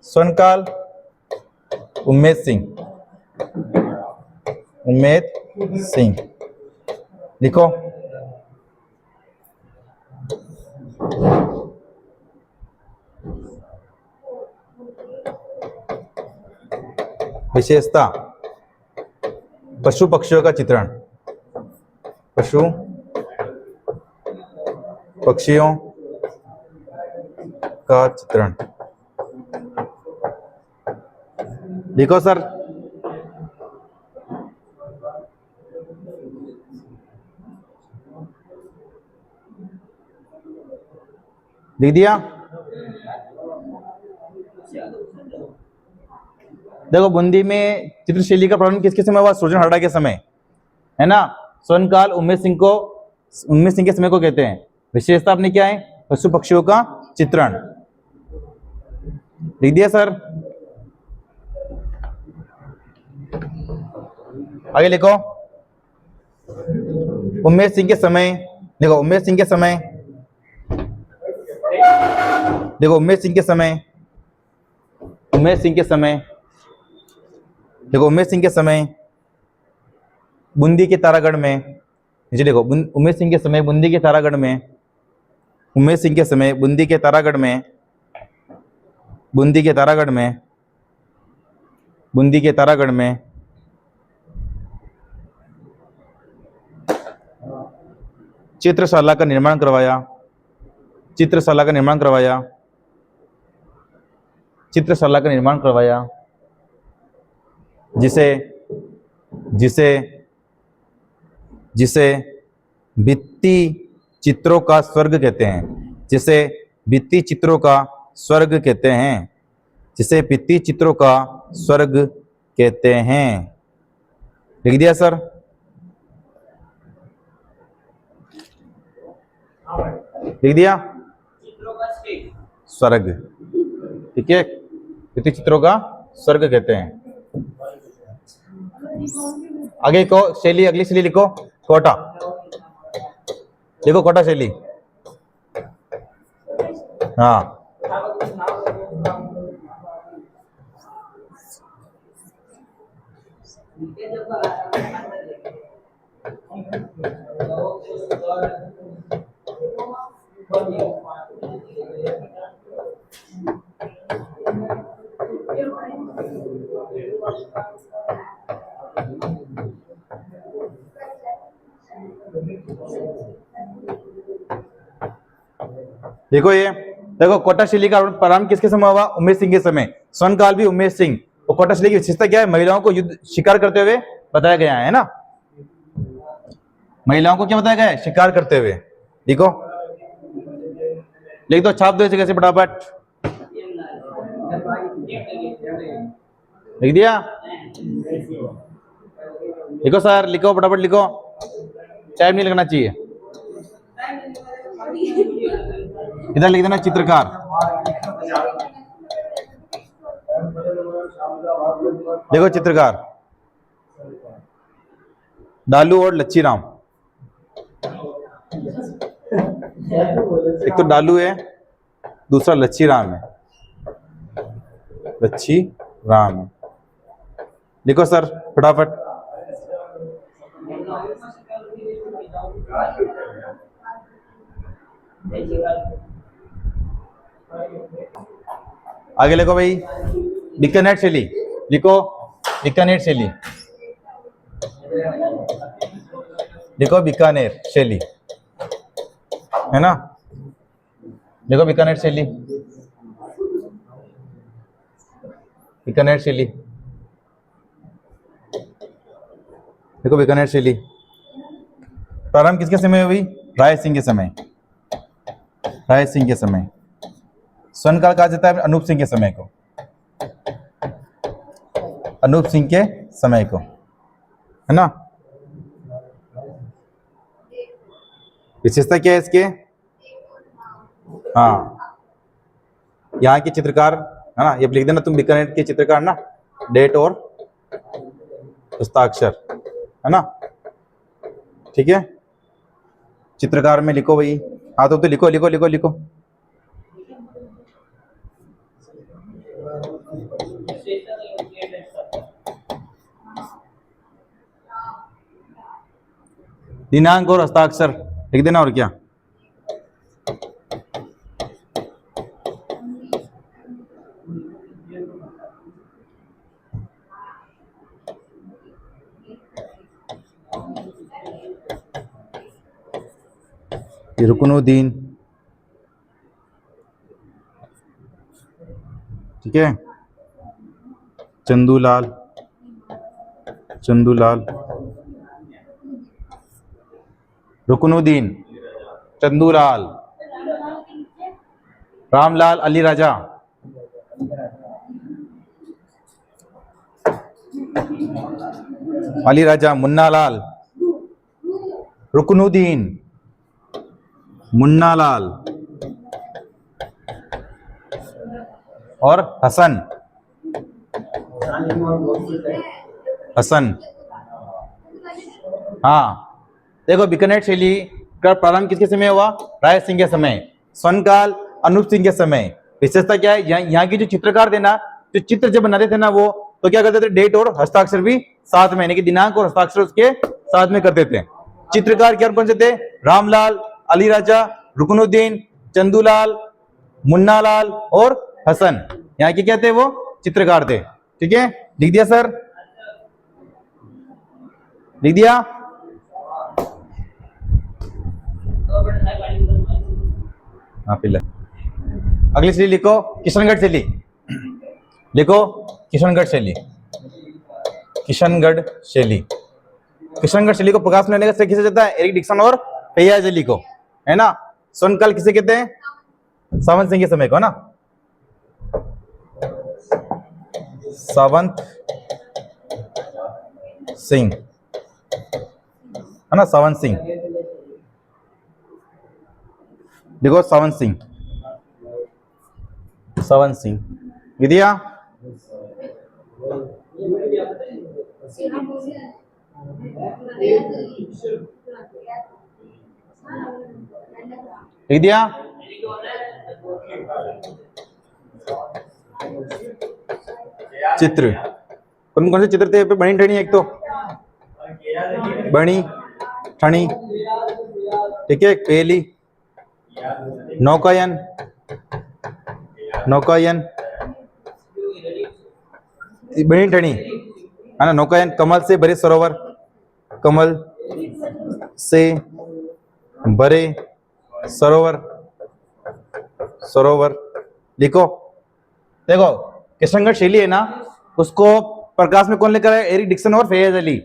स्वर्णकाल उमेश सिंह, उमेश सिंह, लिखो। विशेषता, पशु पक्षियों का चित्रण, पशु पक्षियों का चित्रण लिखो सर। लिख दिया। देखो बूंदी में चित्रशैली का प्रारंभ किसके समय हुआ? सृजनहरा के समय, है ना। स्वर्ण काल उमेश सिंह के समय को कहते हैं। विशेषता अपनी क्या है? पशु पक्षियों का चित्रण। लिख दिया सर। आगे लिखो। उमेश सिंह के समय, देखो उमेश सिंह के समय, देखो उमेश सिंह के समय, उमेश सिंह के समय, देखो उमेश सिंह के समय बूंदी के तारागढ़ में, जी देखो उमेश सिंह के समय बूंदी के तारागढ़ में, उमेश सिंह के समय बूंदी के तारागढ़ में, बूंदी के तारागढ़ में, बूंदी के तारागढ़ में चित्रशाला का निर्माण करवाया, चित्रशाला का निर्माण करवाया, चित्रशाला का निर्माण करवाया, जिसे जिसे जिसे भित्ति चित्रों का स्वर्ग कहते हैं, जिसे भित्ति चित्रों का स्वर्ग कहते हैं, जिसे भित्ति चित्रों का स्वर्ग कहते हैं। लिख दिया सर। लिख दिया स्वर्ग, ठीक है। भित्ति चित्रों का स्वर्ग कहते हैं। आगे को शैली, अगली शैली लिखो कोटा। देखो कोटा शैली, हाँ देखो ये, देखो कोटा शैली का प्रारंभ किसके समय हुआ? उमेश सिंह के समय। स्वर्ण काल भी उमेश सिंह। तो कोटा शैली की विशेषता क्या है? महिलाओं को युद्ध शिकार करते हुए बताया गया है ना। महिलाओं को क्या बताया गया है? शिकार करते हुए। देखो लिख दो, छाप दो इसे कैसे फटाफट। लिख दिया। लिखो सर, लिखो फटाफट लिखो, टाइम नहीं लगना चाहिए। इधर लिख देना चित्रकार। देखो चित्रकार डालू और लच्छी राम। एक तो डालू है, दूसरा लच्छी राम है, लच्छी राम है। लिखो सर फटाफट। आगे लिखो भाई, बीकानेर शैली। लिखो बीकानेर शैली, लिखो बीकानेर शैली, है ना। लिखो बीकानेर शैली, बीकानेर शैली, देखो बीकानेर शैली प्रारंभ किसके समय हुई? राय सिंह के समय, राय सिंह के समय। स्वर्ण काल कहा जाता है अनूप सिंह के समय को, अनूप सिंह के समय को, है ना। विशेषता क्या है इसके? हाँ, यहाँ के चित्रकार, है ना, ये लिख देना तुम बीकानेर के चित्रकार ना, डेट और हस्ताक्षर, है ना, ठीक है। चित्रकार में लिखो भाई, हाँ तो लिखो लिखो लिखो लिखो। दिनांक और हस्ताक्षर लिख देना, और क्या। रुकनुद्दीन, ठीक है, चंदूलाल, चंदूलाल, रुकनुद्दीन, चंदूलाल, रामलाल, अली राजा, अली राजा, मुन्नालाल, रुकनुद्दीन, मुन्नालाल और हसन, हसन। हाँ देखो, बीकानेर शैली का प्रारंभ किसके समय हुआ? राय सिंह के समय। स्वर्ण काल अनूप सिंह के समय। विशेषता क्या है? यहाँ की जो चित्रकार थे ना, जो चित्र जब बनाते थे ना वो, तो क्या करते थे? डेट और हस्ताक्षर भी साथ में, यानी कि दिनांक और हस्ताक्षर उसके साथ में करते थे। चित्रकार क्या कौन से थे? रामलाल, अली राजा, रुकनुद्दीन, चंदूलाल, मुन्नालाल और हसन। यहाँ के क्या थे? वो चित्रकार थे। ठीक है, लिख दिया सर? लिख दिया? हाँ फिलहाल अगली शैली लिखो, किशनगढ़ शैली। लिखो किशनगढ़ शैली, किशनगढ़ शैली। किशनगढ़ शैली को प्रकाश में लाने का किसे जाता है? एरिक डिक्सन और फैयाज अली को, है ना। स्वर्ण काल किसे कहते हैं? सावंत सिंह के समय को, है ना। सावंत सिंह, है ना, सावंत सिंह। देखो सावंत सिंह, सावंत सिंह विद्या। विद्या चित्र, कौन कौन से चित्र थे? बनी ठनी एक तो बनी ठनी, ठीक है। पहली नौकायन, नौकायन बनी ठनी, है ना। नौकायन, कमल से भरे सरोवर, कमल से भरे सरोवर, सरोवर लिखो। देखो किशनगढ़ शैली है ना, उसको प्रकाश में कौन लेकर आए? एरिक डिक्सन और फैयाज अली,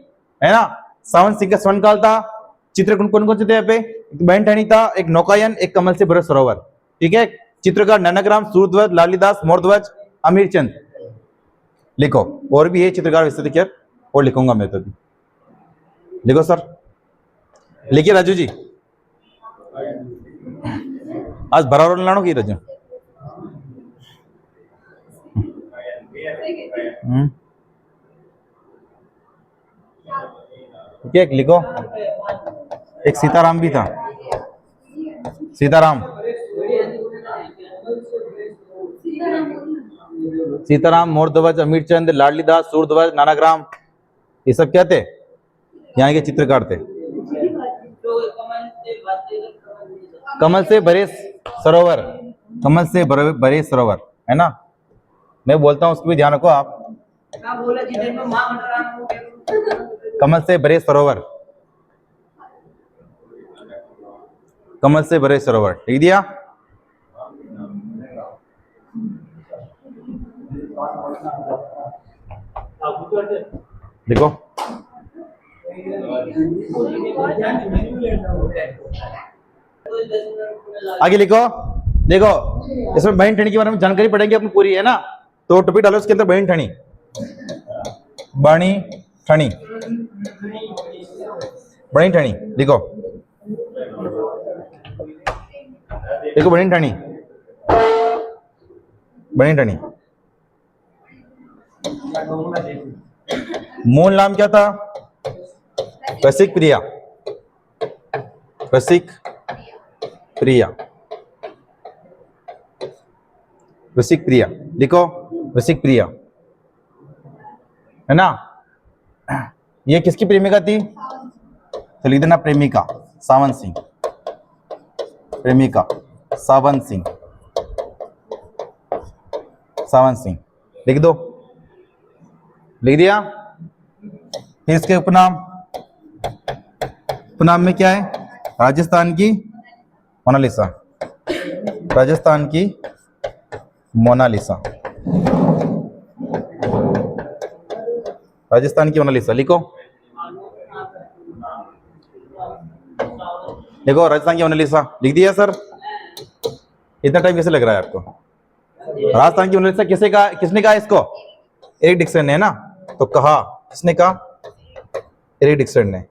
है ना। सावंत सिंह का स्वर्ण काल था। चित्र कौन कौन से थे यहाँ पे? एक बहन ठनी था, एक नौकायन, एक कमल से भरे सरोवर, ठीक है। चित्रकार ननकराम, सूरध्वज, लालीदास, मोरध्वज, अमीरचंद। लिखो, और भी है चित्रकार विस्तृत खैर, और लिखूंगा मैं तो भी। लिखो सर, लिखिए राजू जी। आज बराबर लानो की राजू। ठीक है, लिखो। एक सीताराम भी था, सीताराम, सीताराम, मोरध्वज, अमीरचंद, लाडलीदास, सूरध्वज, नानाग्राम, ये सब क्या थे? यहाँ के चित्रकार थे। कमल से भरे सरोवर, कमल से भरे सरोवर, है ना। मैं बोलता हूँ उसको भी ध्यान रखो आप। कमल से भरे सरोवर, कमल से भरे सरोवर, लिख दिया? देखो आगे लिखो। देखो इसमें बहन ठनी के बारे में जानकारी पढ़ेंगे अपनी पूरी, है ना। तो टॉपिक डालो इसके अंदर, बहन ठनी, बणी ठनी, बणी ठनी लिखो। देखो बणी ठनी, बणी ठनी मूल नाम क्या था? रसिक प्रिया, रसिक प्रिया, रसिक प्रिया लिखो, रसिक प्रिया, है ना। ये किसकी प्रेमिका थी? तो लिख देना प्रेमिका, सावंत सिंह, प्रेमिका सावंत सिंह, सावंत सिंह लिख दो। लिख दिया? फिर इसके उपनाम, उपनाम में क्या है? राजस्थान की मोनालिसा, राजस्थान की मोनालिसा, राजस्थान की मोनालिसा लिखो। देखो राजस्थान की मोनालिसा लिख दिया सर। इतना टाइम कैसे लग रहा है आपको? राजस्थान की मोनालिसा किसने कहा इसको? एरिक डिक्सन ने, है ना? तो कहा किसने कहा? एरिक डिक्सन ने।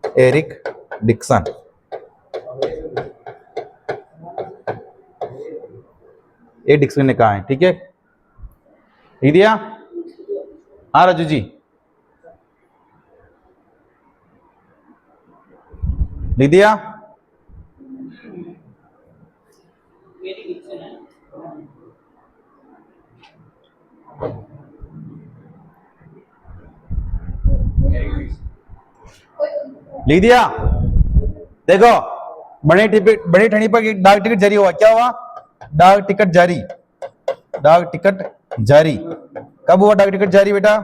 Eric Dixon. एरिक डिक्सन ने कहा है, ठीक है? लिख दिया? हाँ राजू जी लिख दिया? लिख दिया? देखो बड़ी ठंडी पर एक डाक टिकट जारी हुआ। क्या हुआ? डाक टिकट जारी। डाक टिकट जारी कब हुआ? डाक टिकट जारी बेटा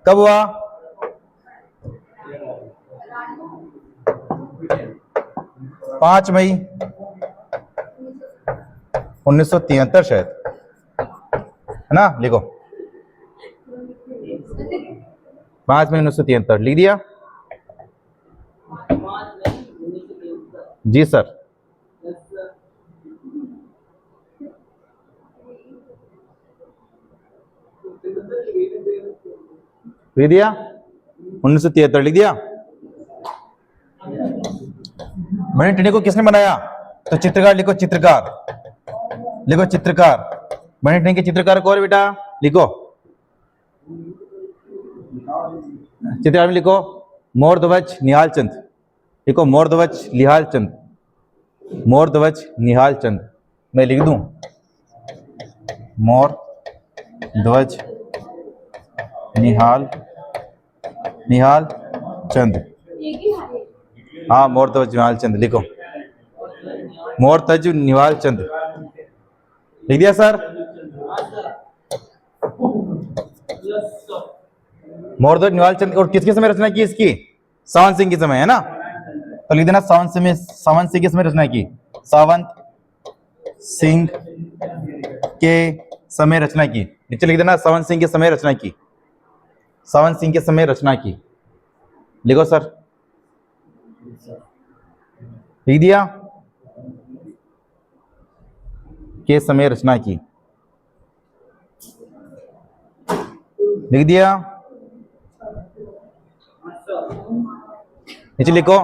कब हुआ? 5 मई 1973 शायद, है ना? लिखो 5 मई 1973। लिख दिया? जी सर। लिख दिया? 1973 लिख दिया? बड़ी ठंडी को किसने बनाया? तो चित्रकार लिखो, चित्रकार लिखो, चित्रकार। बड़ी ठंडी के चित्रकार कौन बेटा? लिखो चित्रकार में लिखो मोरध्वज निहाल चंद। लिखो मोरध्वज निहाल चंद। मोरध्वज निहाल चंद। मैं लिख दूं मोरध्वज निहाल चंद। हाँ मोरध्वज निहाल चंद लिखो। मोरध्वज निहाल चंद लिख दिया सर? मोरध्वज निहाल चंद। और किसके समय रचना की इसकी? सावंत सिंह के समय, है ना? तो लिख देना सावंत सिंह के समय रचना की। सावंत सिंह के समय रचना की। नीचे लिख देना सावंत सिंह के समय रचना की। सावंत सिंह के समय रचना की लिखो सर। लिख दिया? के समय रचना की लिख दिया? नीचे लिखो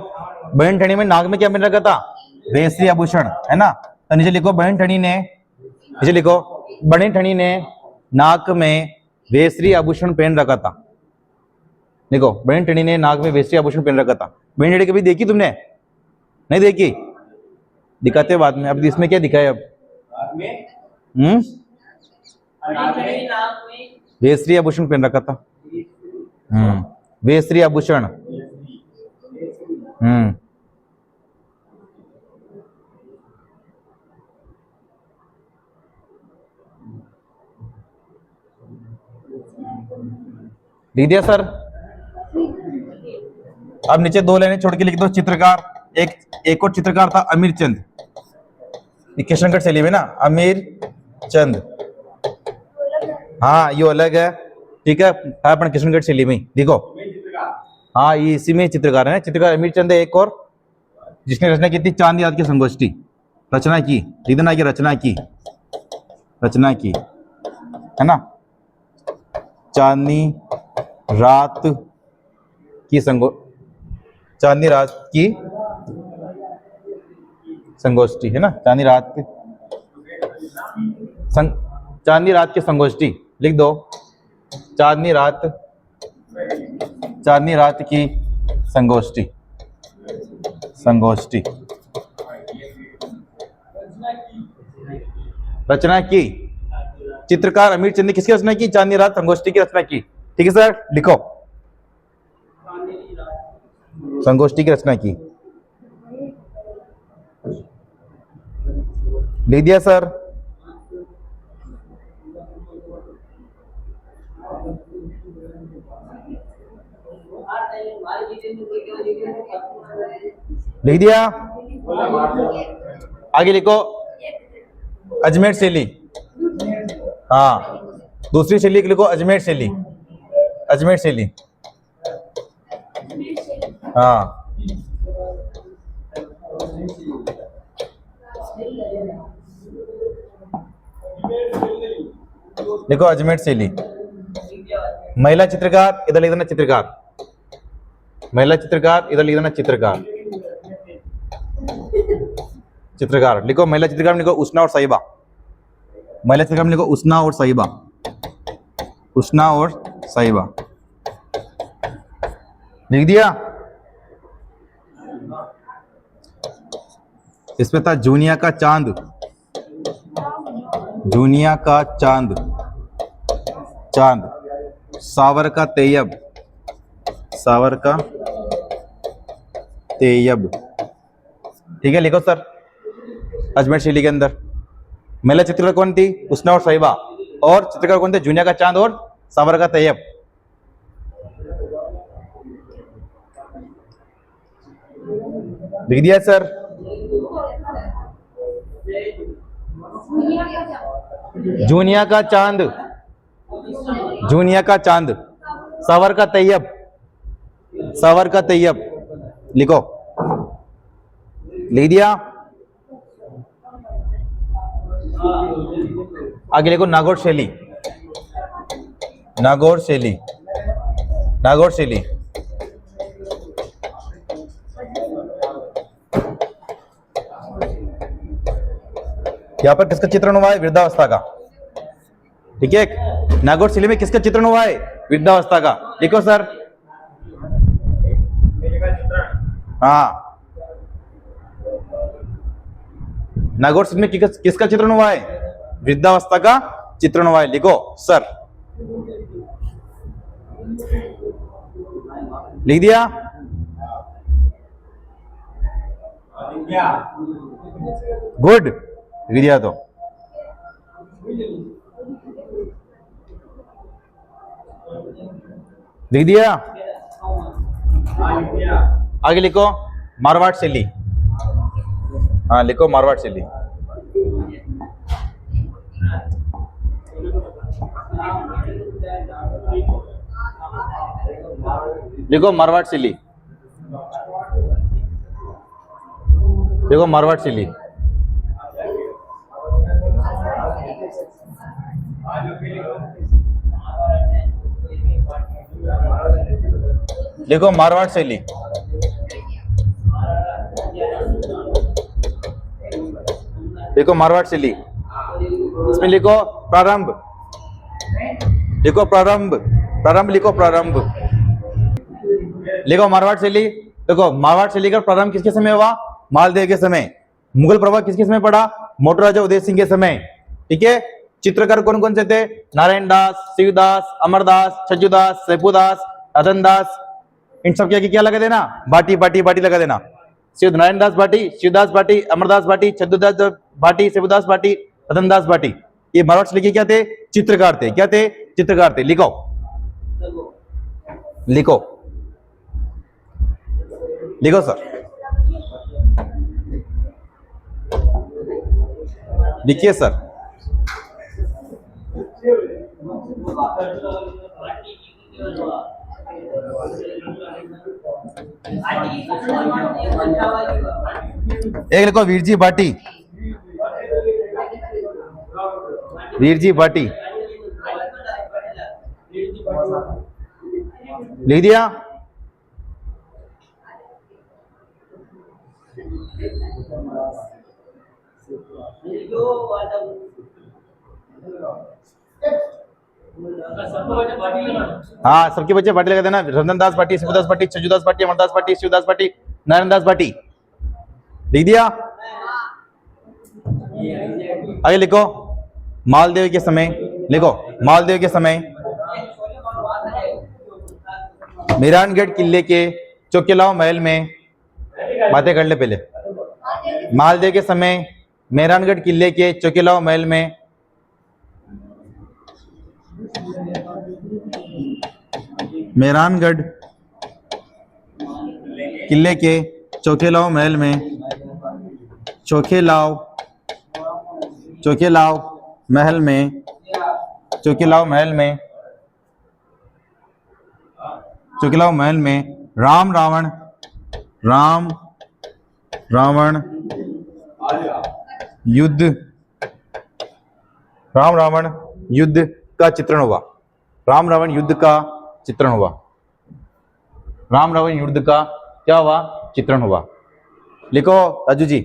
बहन ठणी में नाक में क्या पहन रखा था? वेश्री आभूषण, है ना? तो नीचे लिखो बहन ठणी ने, नीचे लिखो बहन ठणी ने नाक में वेश्री आभूषण पहन रखा था। देखो बहन ठणी ने नाक में वेश्री आभूषण पहन रखा था। बहन ठणी कभी देखी तुमने? नहीं देखी? दिखाते बाद में। अब इसमें क्या दिखाया? अब वेश्री आभूषण पहन रखा था। वेश्री आभूषण। लिख दिया सर? अब नीचे 2 लाइनें छोड़ के लिख दो चित्रकार। एक और चित्रकार था अमीर चंद। किशनगढ़ शैली में ना, अमीर चंद। हाँ ये अलग है, ठीक है? अपन किशनगढ़ शैली में देखो। हाँ ये इसी में चित्रकार है। चित्रकार अमीर चंद है। एक और जिसने रचना की थी चांदनी रात की संगोष्ठी। रचना की लिख देना कि रचना की, है ना? चांदनी रात की संगोष्ठी, है ना? चांदनी रात की संगोष्ठी लिख दो। चांदनी रात की संगोष्ठी। रचना की चित्रकार अमीर चंद ने किसकी रचना की? चांदनी रात संगोष्ठी की रचना की। ठीक है सर? लिखो संगोष्ठी की रचना की। लिख दिया सर? लिख दिया? आगे लिखो अजमेर शैली। हाँ दूसरी शैली लिखो अजमेर शैली। अजमेर शैली। हाँ देखो अजमेर शैली। महिला चित्रकार, इधर लिखना चित्रकार। महिला चित्रकार, इधर लिखना चित्रकार। चित्रकार लिखो, महिला चित्रकार में लिखो उसना और साहिबा। महिला चित्रकार में लिखो उसना और साहिबा। उसना और साहिबा लिख दिया। इसमें था जूनिया का चांद। जूनिया का चांद, चांद। सावर का तैयब, सावर का तैयब। ठीक है, लिखो सर। अजमेर शैली के अंदर महिला चित्रकार कौन थी? उसना और साहिबा। और चित्रकार कौन थे? जूनिया का चांद और सावर का तैयब। लिख दिया सर। जूनिया का चांद, जूनिया का चांद, सावर का तैयब, सावर का तैयब। लिखो, लिख दिया। आगे लिखो नागौर शैली। नागौर शैली, नागौर शैली। यहां पर किसका चित्रण हुआ है? वृद्धावस्था का। ठीक है, नागौर शैली में किसका चित्रण हुआ है? वृद्धावस्था का। लिखो सर। हाँ, नागौर शैली में किसका चित्रण हुआ है? वृद्धावस्था का चित्रण हुआ है। लिखो सर। लिख दिया। गुड, लिख दिया तो। लिख दिया। आगे लिखो मारवाड़ शैली। हाँ, लिखो मारवाड़ शैली। लिखो मारवाड़ शैली। देखो मारवाड़ शैली। लिखो मारवाड़ शैली। देखो मारवाड़ शैली। इसमें लिखो प्रारंभ। लिखो प्रारंभ, प्रारंभ लिखो प्रारंभ। लिखो मारवाड़ शैली। देखो मारवाड़ शैली का प्रारंभ किसके समय हुआ? मालदेव के समय। मुगल प्रभाव किसके समय पड़ा? मोटर राजा उदय सिंह के समय। ठीक है। चित्रकार कौन कौन से थे? नारायण दास, शिवदास, अमरदास, छज्जूदास, सैफुदास, रतन दास। इन सब क्या लगा देना? बाटी बाटी बाटी लगा देना। शिव नारायण दास भाटी, शिवदास भाटी, अमरदास भाटी, छज्जूदास भाटी, सैफुदास भाटी, रतन दास भाटी। ये मारवाड़ शैली के क्या थे? चित्रकार थे। क्या थे? चित्रकार थे। लिखो, लिखो, लिखो सर। लिखिए सर। एक लिखो वीरजी भाटी। वीरजी भाटी लिख दिया। हाँ, सबके बच्चे भाटी लगा देना। रतन दास भाटी, शिवदास भाटी, छज्जूदास भाटी, अमरदास भाटी, शिवदास भाटी, नारायण दास भाटी। लिख दिया। आगे लिखो मालदेव के समय। लिखो मालदेव के समय मेहरानगढ़ किले के चौकेलाओ महल में, बातें कर ले पहले। मालदेव के समय मेहरानगढ़ किले के चौकेलाओ महल में मेहरानगढ़ किले के चौकेलाओ महल में, चौकेलाओ महल में, चौकेलाओ महल में चुकेला महल में राम रावण युद्ध राम रावण युद्ध का चित्रण हुआ। राम रावण युद्ध का चित्रण हुआ। राम रावण युद्ध का क्या हुआ? चित्रण हुआ। लिखो राजू जी।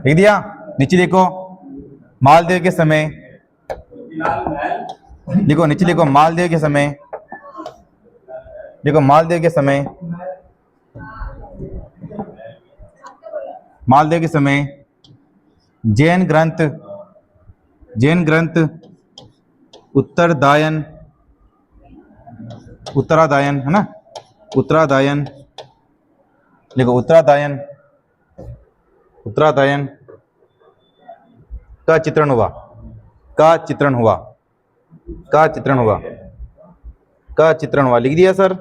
लिख दिया? नीचे देखो मालदेव के समय, देखो नीचे देखो मालदेव के समय, देखो मालदेव के समय, मालदेव के समय जैन ग्रंथ उत्तरादायन है ना, उत्तरादायन देखो उत्तरादायन का चित्रण हुआ। लिख दिया सर?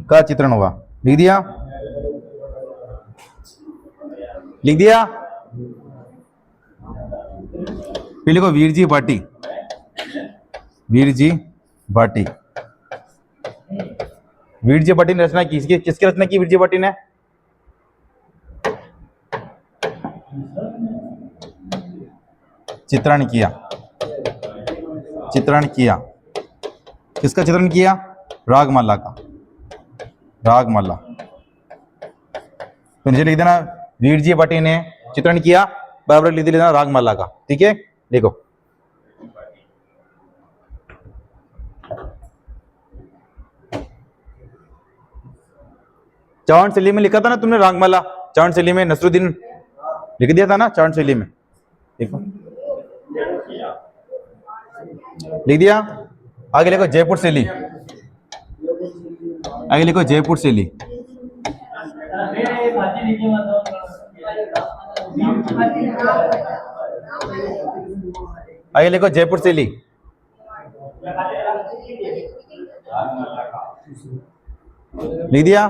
का चित्रण हुआ। लिख दिया? फिर लिखो वीरजी भाटी। वीरजी भाटी ने रचना की। किसकी रचना की वीरजी भाटी ने? चित्रण किया। किसका चित्रण किया? रागमाला का। तो नीचे लिख देना वीरजी भाटी ने चित्रण किया, बराबर लिख देना रागमाला का। ठीक है, देखो चौहान शैली में लिखा था ना तुमने रागमाला? चौहान शैली में नसरुद्दीन लिख दिया था ना चौहान शैली में। देखो लिख दिया? आगे लिखो जयपुर शैली। आगे लिखो जयपुर शैली। आगे लिखो जयपुर शैली। लिख दिया?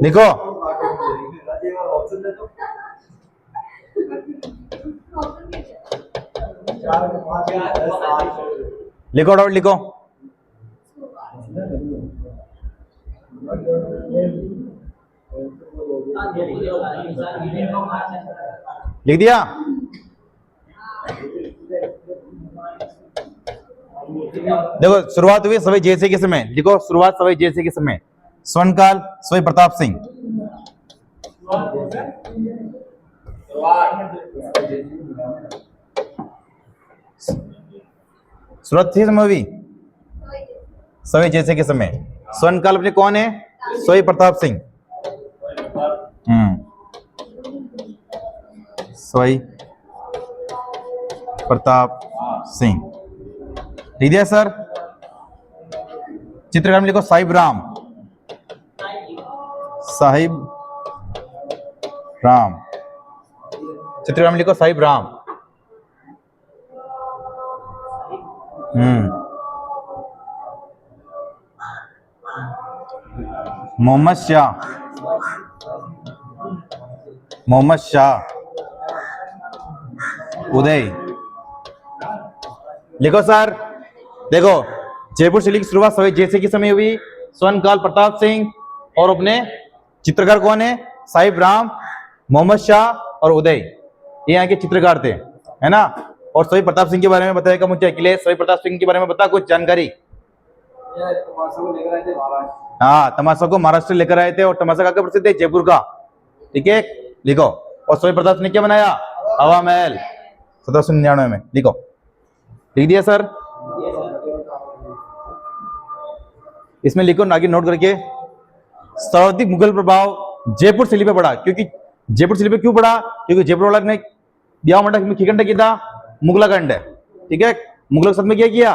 लिखो लिखो डाउट लिखो। लिख दिया? देखो शुरुआत हुई सवाई जयसिंह के समय। लिखो शुरुआत सवाई जयसिंह के समय। स्वर्णकाल सवाई प्रताप सिंह। शुरुआत थी समय हुई सवाई जयसिंह के समय। स्वर्णकाल अपने कौन है? सवाई प्रताप सिंह। सवाई प्रताप सिंह। लिख दिया सर? चित्रकार में लिखो साहिब राम। चित्रकार में लिखो साहिब राम। मोहम्मद शाह उदय। लिखो सर? देखो जयपुर शैली की शुरुआत सवाई जयसिंह के समय हुई। स्वर्णकाल प्रताप सिंह और अपने चित्रकार कौन है? साहिब राम, मोहम्मद शाह और उदय, ये यहाँ के चित्रकार थे, है ना। और सवाई प्रताप सिंह के बारे में बताएगा मुझे अखिलेश। सवाई प्रताप सिंह के बारे में बता कुछ जानकारी। हाँ, तमाशा को महाराष्ट्र लेकर आए थे और तमाशा का प्रसिद्ध है जयपुर का। ठीक है, लिखो। और सवाई प्रताप सिंह ने क्या बनाया? हवा महल 1799 में। लिखो। लिख दिया सर? इसमें लिखो आगे नोट करके। सर्वाधिक मुगल प्रभाव जयपुर शैली पे पड़ा। क्योंकि जयपुर शैली पे क्यों पड़ा? क्योंकि जयपुर वाला ने ब्याह मंडप में खिखंड किया था, मुगलाखंड है। ठीक है, मुगलों के साथ में क्या किया?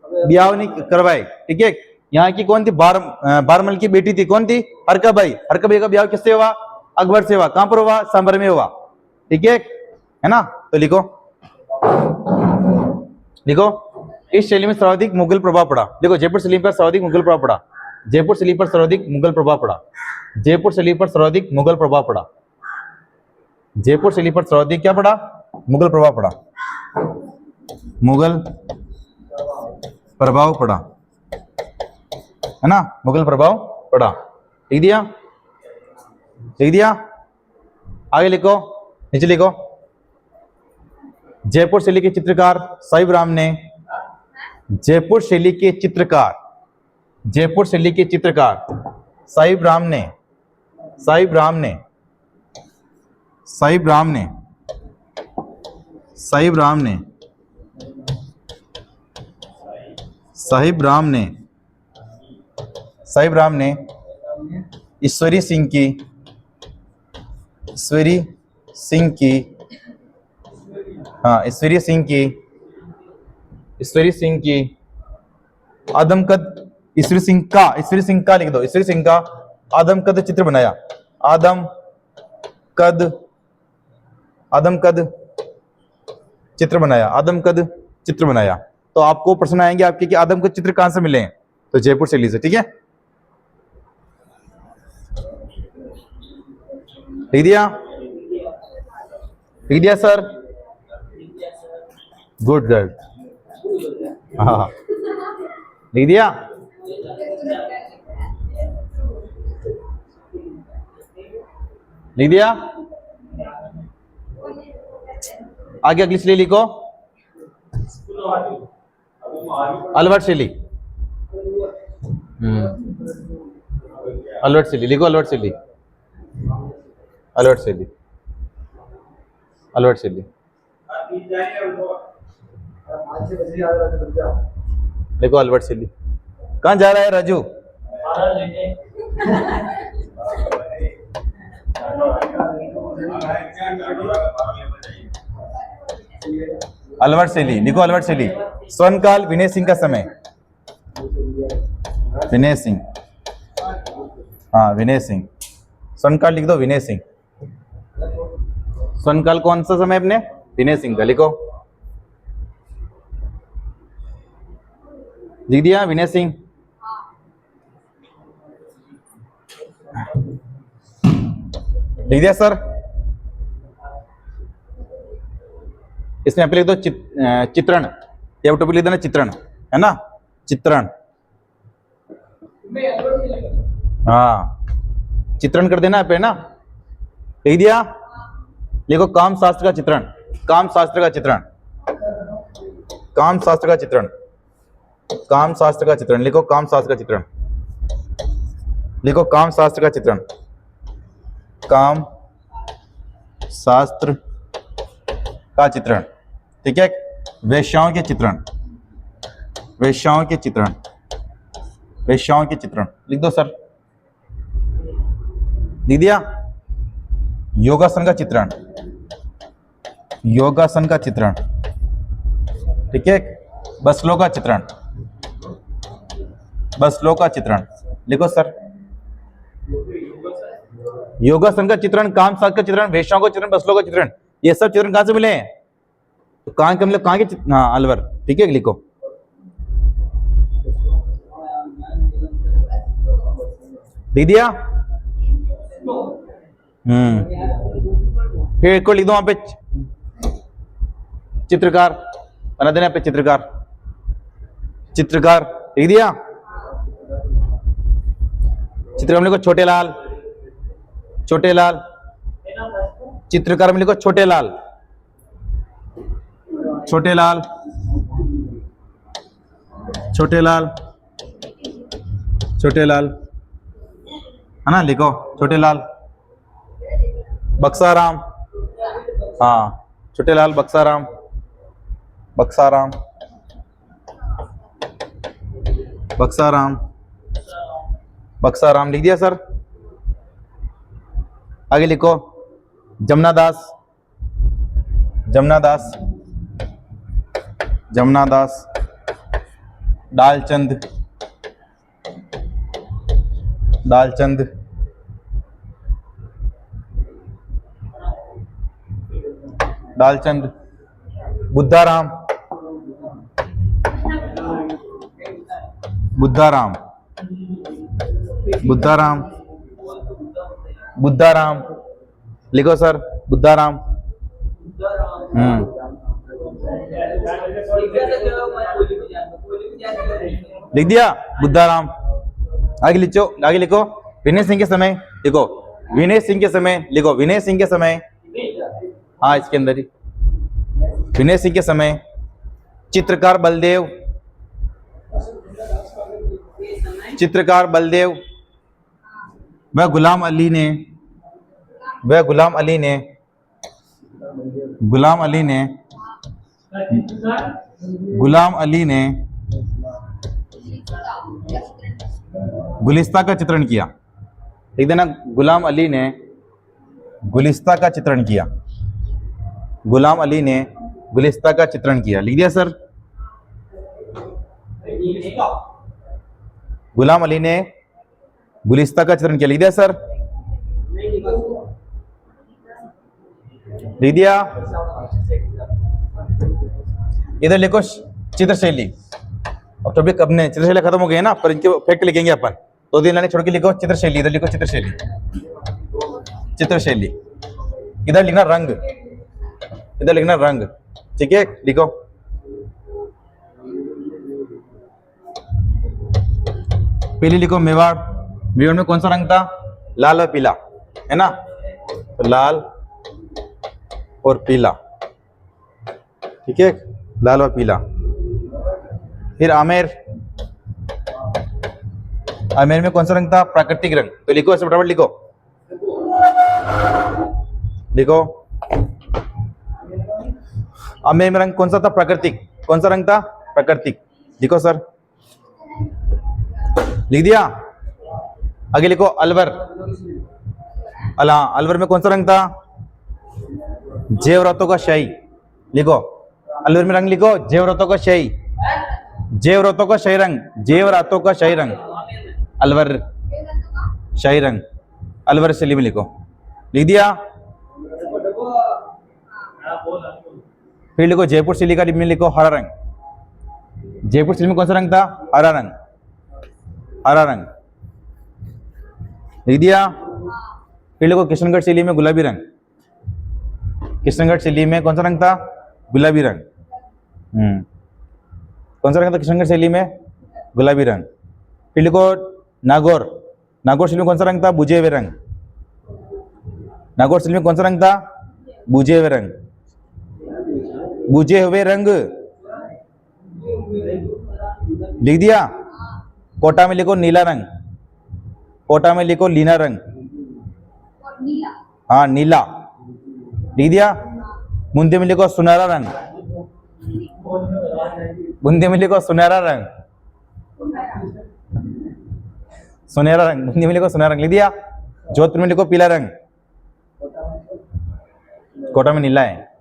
ब्याह नहीं करवाए। ठीक है, यहाँ की कौन थी? बारमल की बेटी थी, कौन थी? हरकाबाई। हरकाबाई का ब्याह किससे हुआ? अकबर से हुआ। कहां पर हुआ? सांभर में हुआ। ठीक है ना? तो लिखो, लिखो, इस शैली में सर्वाधिक मुगल प्रभाव पड़ा। देखो, जयपुर शैली पर सर्वाधिक मुगल प्रभाव पड़ा। जयपुर शैली पर सर्वाधिक मुगल प्रभाव पड़ा। जयपुर शैली पर सर्वाधिक मुगल प्रभाव पड़ा। जयपुर शैली पर सर्वाधिक क्या पड़ा? मुगल प्रभाव पड़ा। मुगल प्रभाव पड़ा, है ना? मुगल प्रभाव पड़ा। लिख दिया? लिख दिया? आगे लिखो, नीचे लिखो। जयपुर शैली के चित्रकार साहिब राम ने, जयपुर शैली के चित्रकार, जयपुर शैली के चित्रकार साहिब राम ने, साहिब राम ने, साहिब राम ने, साहिब राम ने, साहिब राम ने, साहिब राम ने ईश्वरी सिंह की, ईश्वरी सिंह की, हाँ, ईश्वरी सिंह की, ईश्वरी सिंह की आदमकद, ईश्वरी सिंह का, ईश्वरी सिंह का लिख दो, ईश्वरी सिंह का आदमकद चित्र बनाया। आदमकद, आदमकद चित्र बनाया, आदमकद चित्र बनाया। तो आपको प्रश्न आएंगे आपके कि आदमकद चित्र कहां से मिले हैं? तो जयपुर शैली से। ठीक है, लिख दिया? लिख दिया सर? गुड गर्ल, हाँ, लिख दिया? लिख दिया? आगे अगली शैली लिखो, अलवर शैली। अलवर शैली लिखो, अलवर शैली, अलवर शैली, अलवर शैली देखो, अलवर शैली। कहां जा रहा है राजू? अलवर शैली लिखो, अलवर शैली। स्वर्णकाल विनय सिंह का समय, विनय सिंह, हाँ, विनय सिंह। स्वर्णकाल लिख दो, विनय सिंह। स्वर्णकाल कौन सा समय अपने? विनय सिंह का। लिखो, लिख दिया? विनय सिंह। लिख दिया सर? इसमें आप लिख दो चित्रण, या टॉपिक लिख देना चित्रण, है ना? चित्रण, हाँ, चित्रण कर देना पे ना। लिख दिया? लिखो, काम शास्त्र का चित्रण, काम शास्त्र का चित्रण, काम शास्त्र का चित्रण, काम शास्त्र का चित्रण। लिखो, काम शास्त्र का चित्रण। लिखो, काम शास्त्र का चित्रण, काम शास्त्र का चित्रण। ठीक है, वेश्याओं के चित्रण, वेश्याओं के चित्रण, वेश्याओं के चित्रण। लिख दो सर? लिख दिया? योगासन का चित्रण, योगासन का चित्रण। ठीक है, बसलों का चित्रण, बसलों का चित्रण। लिखो सर? योगासन का चित्रण, काम शास्त्र का चित्रण, वेश्याओं का चित्रण, बसलों का चित्रण। ये सब चित्रण कहां से मिले हैं? तो कहां के, मतलब कहां के? हाँ, अलवर। ठीक है, लिखो। लिख दिया? फिर एक को लिख दो वहां पे, चित्रकार बना देना पे, चित्रकार, चित्रकार। लिख दिया? चित्रकार में लिखो छोटे लाल, छोटे लाल। चित्रकार में लिखो छोटे लाल, छोटे लाल, छोटे लाल, छोटे लाल, है ना? लिखो, छोटे लाल बक्साराम, हाँ, छोटे लाल बक्साराम, बक्साराम, बक्साराम, बक्साराम। लिख दिया सर? आगे लिखो, जमुना दास, जमुना दास, जमुना दास, डालचंद, दालचंद, दालचंद, बुद्धाराम, बुद्धाराम, बुद्धाराम, बुद्धाराम, लिखो सर, बुद्धाराम। लिख दिया बुद्धाराम। आगे लिखो, आगे लिखो। विनय सिंह के समय लिखो, विनय सिंह के समय लिखो, विनय सिंह के समय, हाँ इसके अंदर ही, विनय सिंह के समय चित्रकार बलदेव, चित्रकार बलदेव, वह गुलाम अली ने, वह गुलाम अली ने, गुलाम अली ने, गुलाम अली ने गुलिस्ता का चित्रण किया। लिख देना, गुलाम अली ने गुलिस्ता का चित्रण किया, गुलाम अली ने गुलिस्ता का चित्रण किया। लिख दिया सर, गुलाम अली ने गुलिस्ता का चित्रण किया। लिख दिया सर, लिख दिया। इधर लिखो चित्रशैली। और टॉपिक अपने चित्रशैली खत्म हो गए ना, पर इनके फैक्ट लिखेंगे अपन। 2 दिन लाने छोड़ के लिखो चित्रशैली। इधर लिखो चित्रशैली, चित्रशैली। इधर लिखना रंग, इधर लिखना रंग, ठीक है। लिखो पहले लिखो मेवाड़। मेवाड़ में कौन सा रंग था? लाल और पीला, है ना। तो लाल और पीला, ठीक है, लाल और पीला। फिर आमेर, आमेर में कौन सा रंग था? प्राकृतिक रंग। तो लिखो ऐसे फटाफट लिखो, लिखो आमेर में रंग कौन सा था? प्राकृतिक। कौन सा रंग था? प्राकृतिक। लिखो सर, लिख दिया। आगे लिखो अलवर। अलवर में कौन सा रंग था? जेवरातों का शाही। लिखो अलवर में रंग लिखो, जेवरातों का शाही, जेवरातों का शाही रंग, जेवरातों का शाही रंग, अलवर शाही रंग, अलवर शैली में लिखो। लिख दिया। फिर लिखो जयपुर शैली का में लिखो हरा रंग। जयपुर शैली में कौन सा रंग था? हरा रंग, हरा रंग। लिख दिया। फिर लिखो किशनगढ़ शैली में गुलाबी रंग। किशनगढ़ शैली में कौन सा रंग था? गुलाबी रंग। कौन सा रंग था किशनगढ़ शैली में? गुलाबी रंग। फिर लिखो नागौर। नागौर शैली में कौन सा रंग था? बुझे हुए रंग। नागौर शैली में कौन सा रंग था? बुझे हुए रंग, बुझे हुए रंग। लिख दिया। कोटा में लिखो नीला रंग। कोटा में लिखो लीना रंग, हाँ नीला। लिख दिया। बूंदी में लिखो सुनहरा रंग। बूंदी में लिखो सुनहरा रंग, सुनहरा रंग। बूंदी में लिखो सुनहरा रंग। लिख दिया। जोधपुर में लिखो पीला रंग। कोटा में नीला है,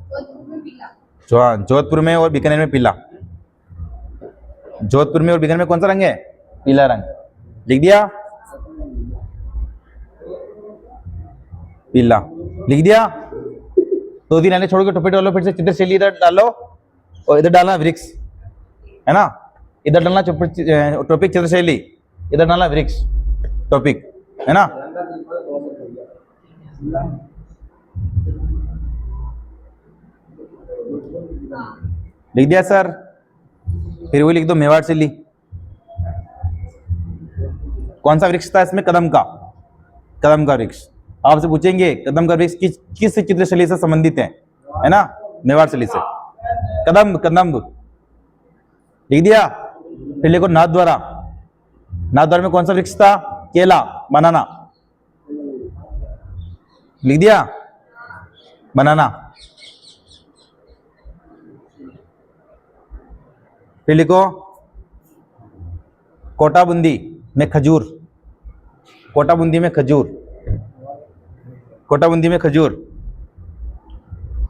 जोधपुर में और बीकानेर में पीला। जोधपुर में और बीकानेर में कौन सा रंग है? पीला रंग। लिख दिया। पीला। लिख दिया। 2 दिन लाने छोड़ के टोपी डालो। फिर से चित्रशैली इधर डालो और इधर डालना वृक्ष, है ना। इधर डालना टॉपिक चित्रशैली, इधर डालना वृक्ष टॉपिक, है ना। लिख दिया सर। फिर वो लिख दो मेवाड़ शैली। कौन सा वृक्ष था इसमें? कदम का, कदम का वृक्ष। आपसे पूछेंगे कदम का वृक्ष किस चित्रशैली से संबंधित है ना? मेवाड़ शैली से। कदम्ब, कदम्ब। लिख दिया। फिर लिखो नाथद्वारा। नाथद्वारा में कौन सा वृक्ष था? केला, बनाना। लिख दिया। बनाना। फिर लिखो कोटा बूंदी में खजूर। कोटा बूंदी में खजूर, कोटा बूंदी में खजूर।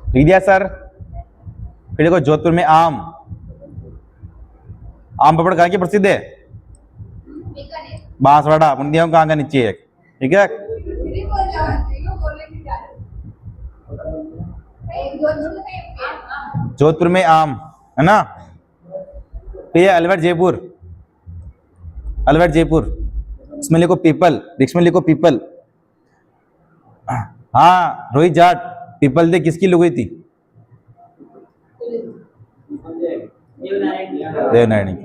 लिख दिया सर। फिर देखो जोधपुर में आम। आम पापड़ कहाँ की प्रसिद्ध है? बांसवाड़ा बुंदियों का आंगन नीचे है, ठीक है। जोधपुर में आम है ना। ये अलवर जयपुर, अलवर जयपुर, इसमें लिखो पीपल, डिक्स में लिखो पीपल। हाँ रोहित जाट, पीपल दे किसकी लुगाई थी? देवनारायण की,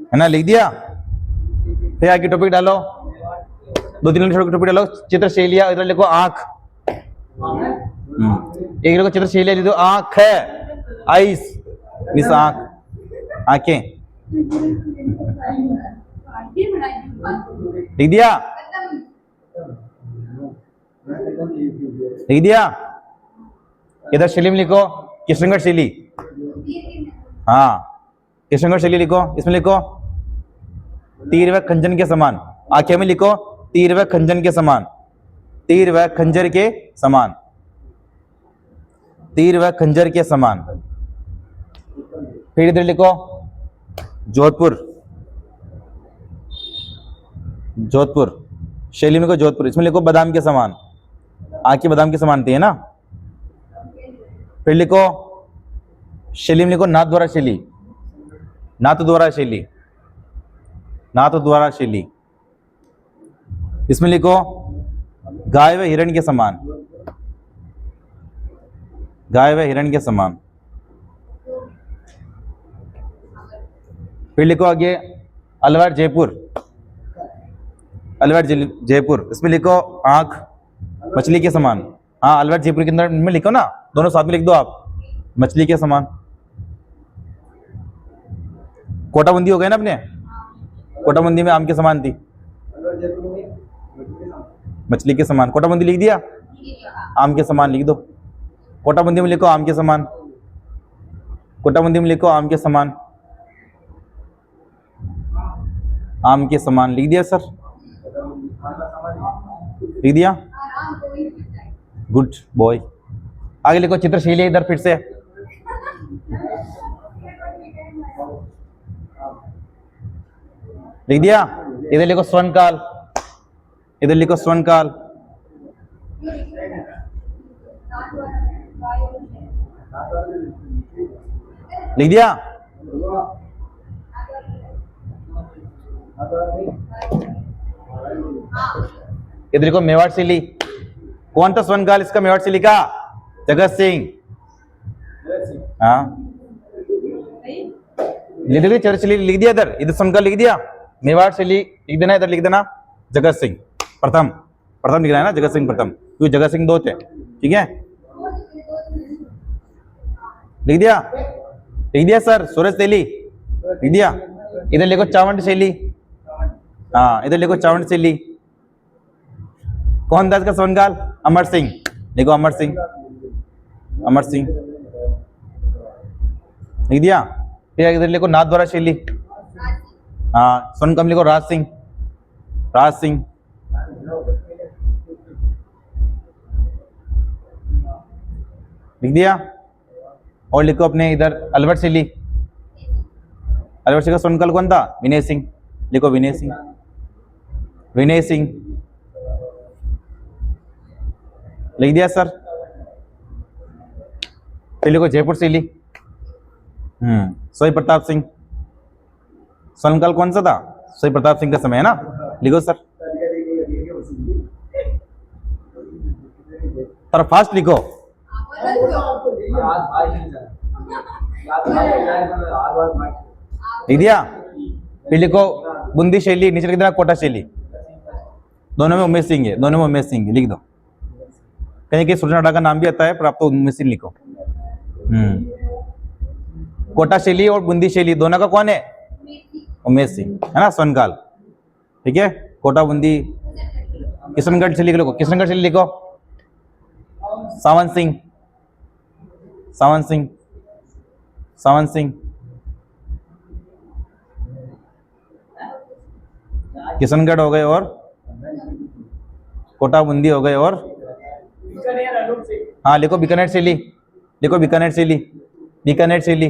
है ना, लिख दिया। फिर आगे टॉपिक डालो, 2-3 टॉपिक डालो। चित्रशैलिया, इधर लिखो आंख, एक लिखो चित्रशैलिया, लिखो आंख है, आइस मिस आंख, आंखें, लिख दिया, लिख दिया। इधर शैली में लिखो किशनगढ़ शैली, हाँ किशनगढ़ शैली लिखो। इसमें लिखो तीर व खंजन के समान, आंखें में लिखो तीर व खंजन के समान, तीर व खंजर के समान, तीर व खंजर के समान। फिर इधर लिखो जोधपुर, जोधपुर शैली में लिखो जोधपुर। इसमें लिखो बादाम के समान, आंखें बादाम के समान थी, है ना। फिर लिखो शैली में लिखो नाथ द्वारा शैली, नाथ द्वारा शैली, नाथ द्वारा शैली। इसमें लिखो गाय व हिरण के समान, गाय व हिरण के समान। फिर लिखो आगे अलवर जयपुर, अलवर जयपुर। इसमें लिखो आंख मछली के समान, हाँ अलवर जयपुर के अंदर में लिखो ना, दोनों साथ में लिख दो आप, मछली के समान। कोटाबंदी हो गए ना अपने, कोटाबंदी में आम के समान थी, मछली के समान। कोटाबंदी लिख दिया, आम के समान लिख दो। कोटाबंदी में लिखो आम के समान, कोटाबंदी में लिखो आम के समान, आम के समान लिख दिया सर, लिख दिया, गुड बॉय। आगे लिखो चित्रशैली, इधर फिर से लिख दिया। इधर लिखो स्वर्णकाल, इधर लिखो स्वर्णकाल, लिख दिया। इधर लिखो मेवाड़ शैली, कौन था स्वर्णकाल इसका मेवाड़ शैली का? जगत सिंह, हाँ लिख दिया, चरशैली लिख दिया, इधर इधर स्वर्णकाल लिख दिया, मेवाड़ शैली लिख देना, इधर लिख देना जगत सिंह प्रथम, प्रथम लिख रहा है ना, जगत सिंह प्रथम, क्योंकि जगत सिंह 2 थे, ठीक है। लिख दिया, लिख दिया सर। सूरज शैली लिख दिया। इधर लिखो चावंड शैली, हाँ इधर लिखो चावंड शैली। कौन था इसका स्वर्णकाल? अमर सिंह, लिखो अमर सिंह, अमर सिंह लिख दिया। फिर इधर लिखो नाथ द्वारा शैली, हाँ स्वर्णकाल लिखो राज सिंह, राज सिंह। लिख दिया। और लिखो अपने इधर अलवर शैली, अलवर शैली का स्वर्णकाल कौन था? विनय सिंह, लिखो विनय सिंह, विनय सिंह लिख दिया सर। फिर लिखो जयपुर शैली, सोई प्रताप सिंह, स्वर्णकाल कौन सा था? सोई प्रताप सिंह का समय है ना, लिखो सर। थोड़ा फास्ट लिखो, लिख दिया। फिर लिखो बूंदी शैली, नीचे लिख देना कोटा शैली, दोनों में उमेश सिंह है, दोनों में उमेश सिंह है, लिख दो। कहीं कहीं सूर्यनाडा का नाम भी आता है, पर आप तो उमेश सिंह लिखो। कोटा शैली और बूंदी शैली दोनों का कौन है? उमेश सिंह, है ना, स्वर्णकाल, ठीक है। कोटा बूंदी, किशनगढ़ शैली लिखो, किशनगढ़ शैली लिखो सावंत सिंह, सावंत सिंह, सावंत सिंह। किशनगढ़ हो गए और कोटा बूंदी हो गए, और हाँ लिखो बीकानेर शैली, लिखो बीकानेर शैली, बीकानेर शैली।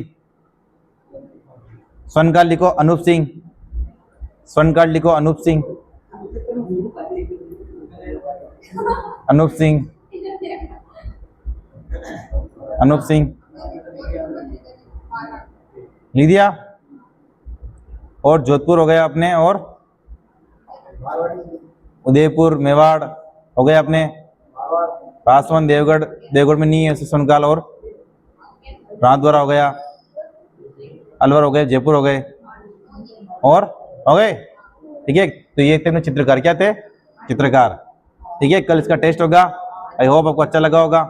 स्वर्णकाल लिखो अनूप सिंह, स्वर्णकाल लिखो अनूप सिंह, अनूप सिंह, अनूप सिंह लिख दिया। और जोधपुर हो गया अपने, और उदयपुर मेवाड़ हो गया अपने। पासवान देवगढ़, देवगढ़ में नहीं है, उसे सुनकाल और रातद्वारा हो गया। अलवर हो गए, जयपुर हो गए, और हो गए। ठीक है, तो ये थे अपने चित्रकार। क्या थे? चित्रकार। ठीक है, कल इसका टेस्ट होगा। आई होप आपको अच्छा लगा होगा।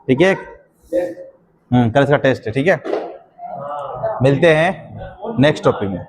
ठीक है, कल इसका टेस्ट है। ठीक है, मिलते हैं नेक्स्ट टॉपिक में।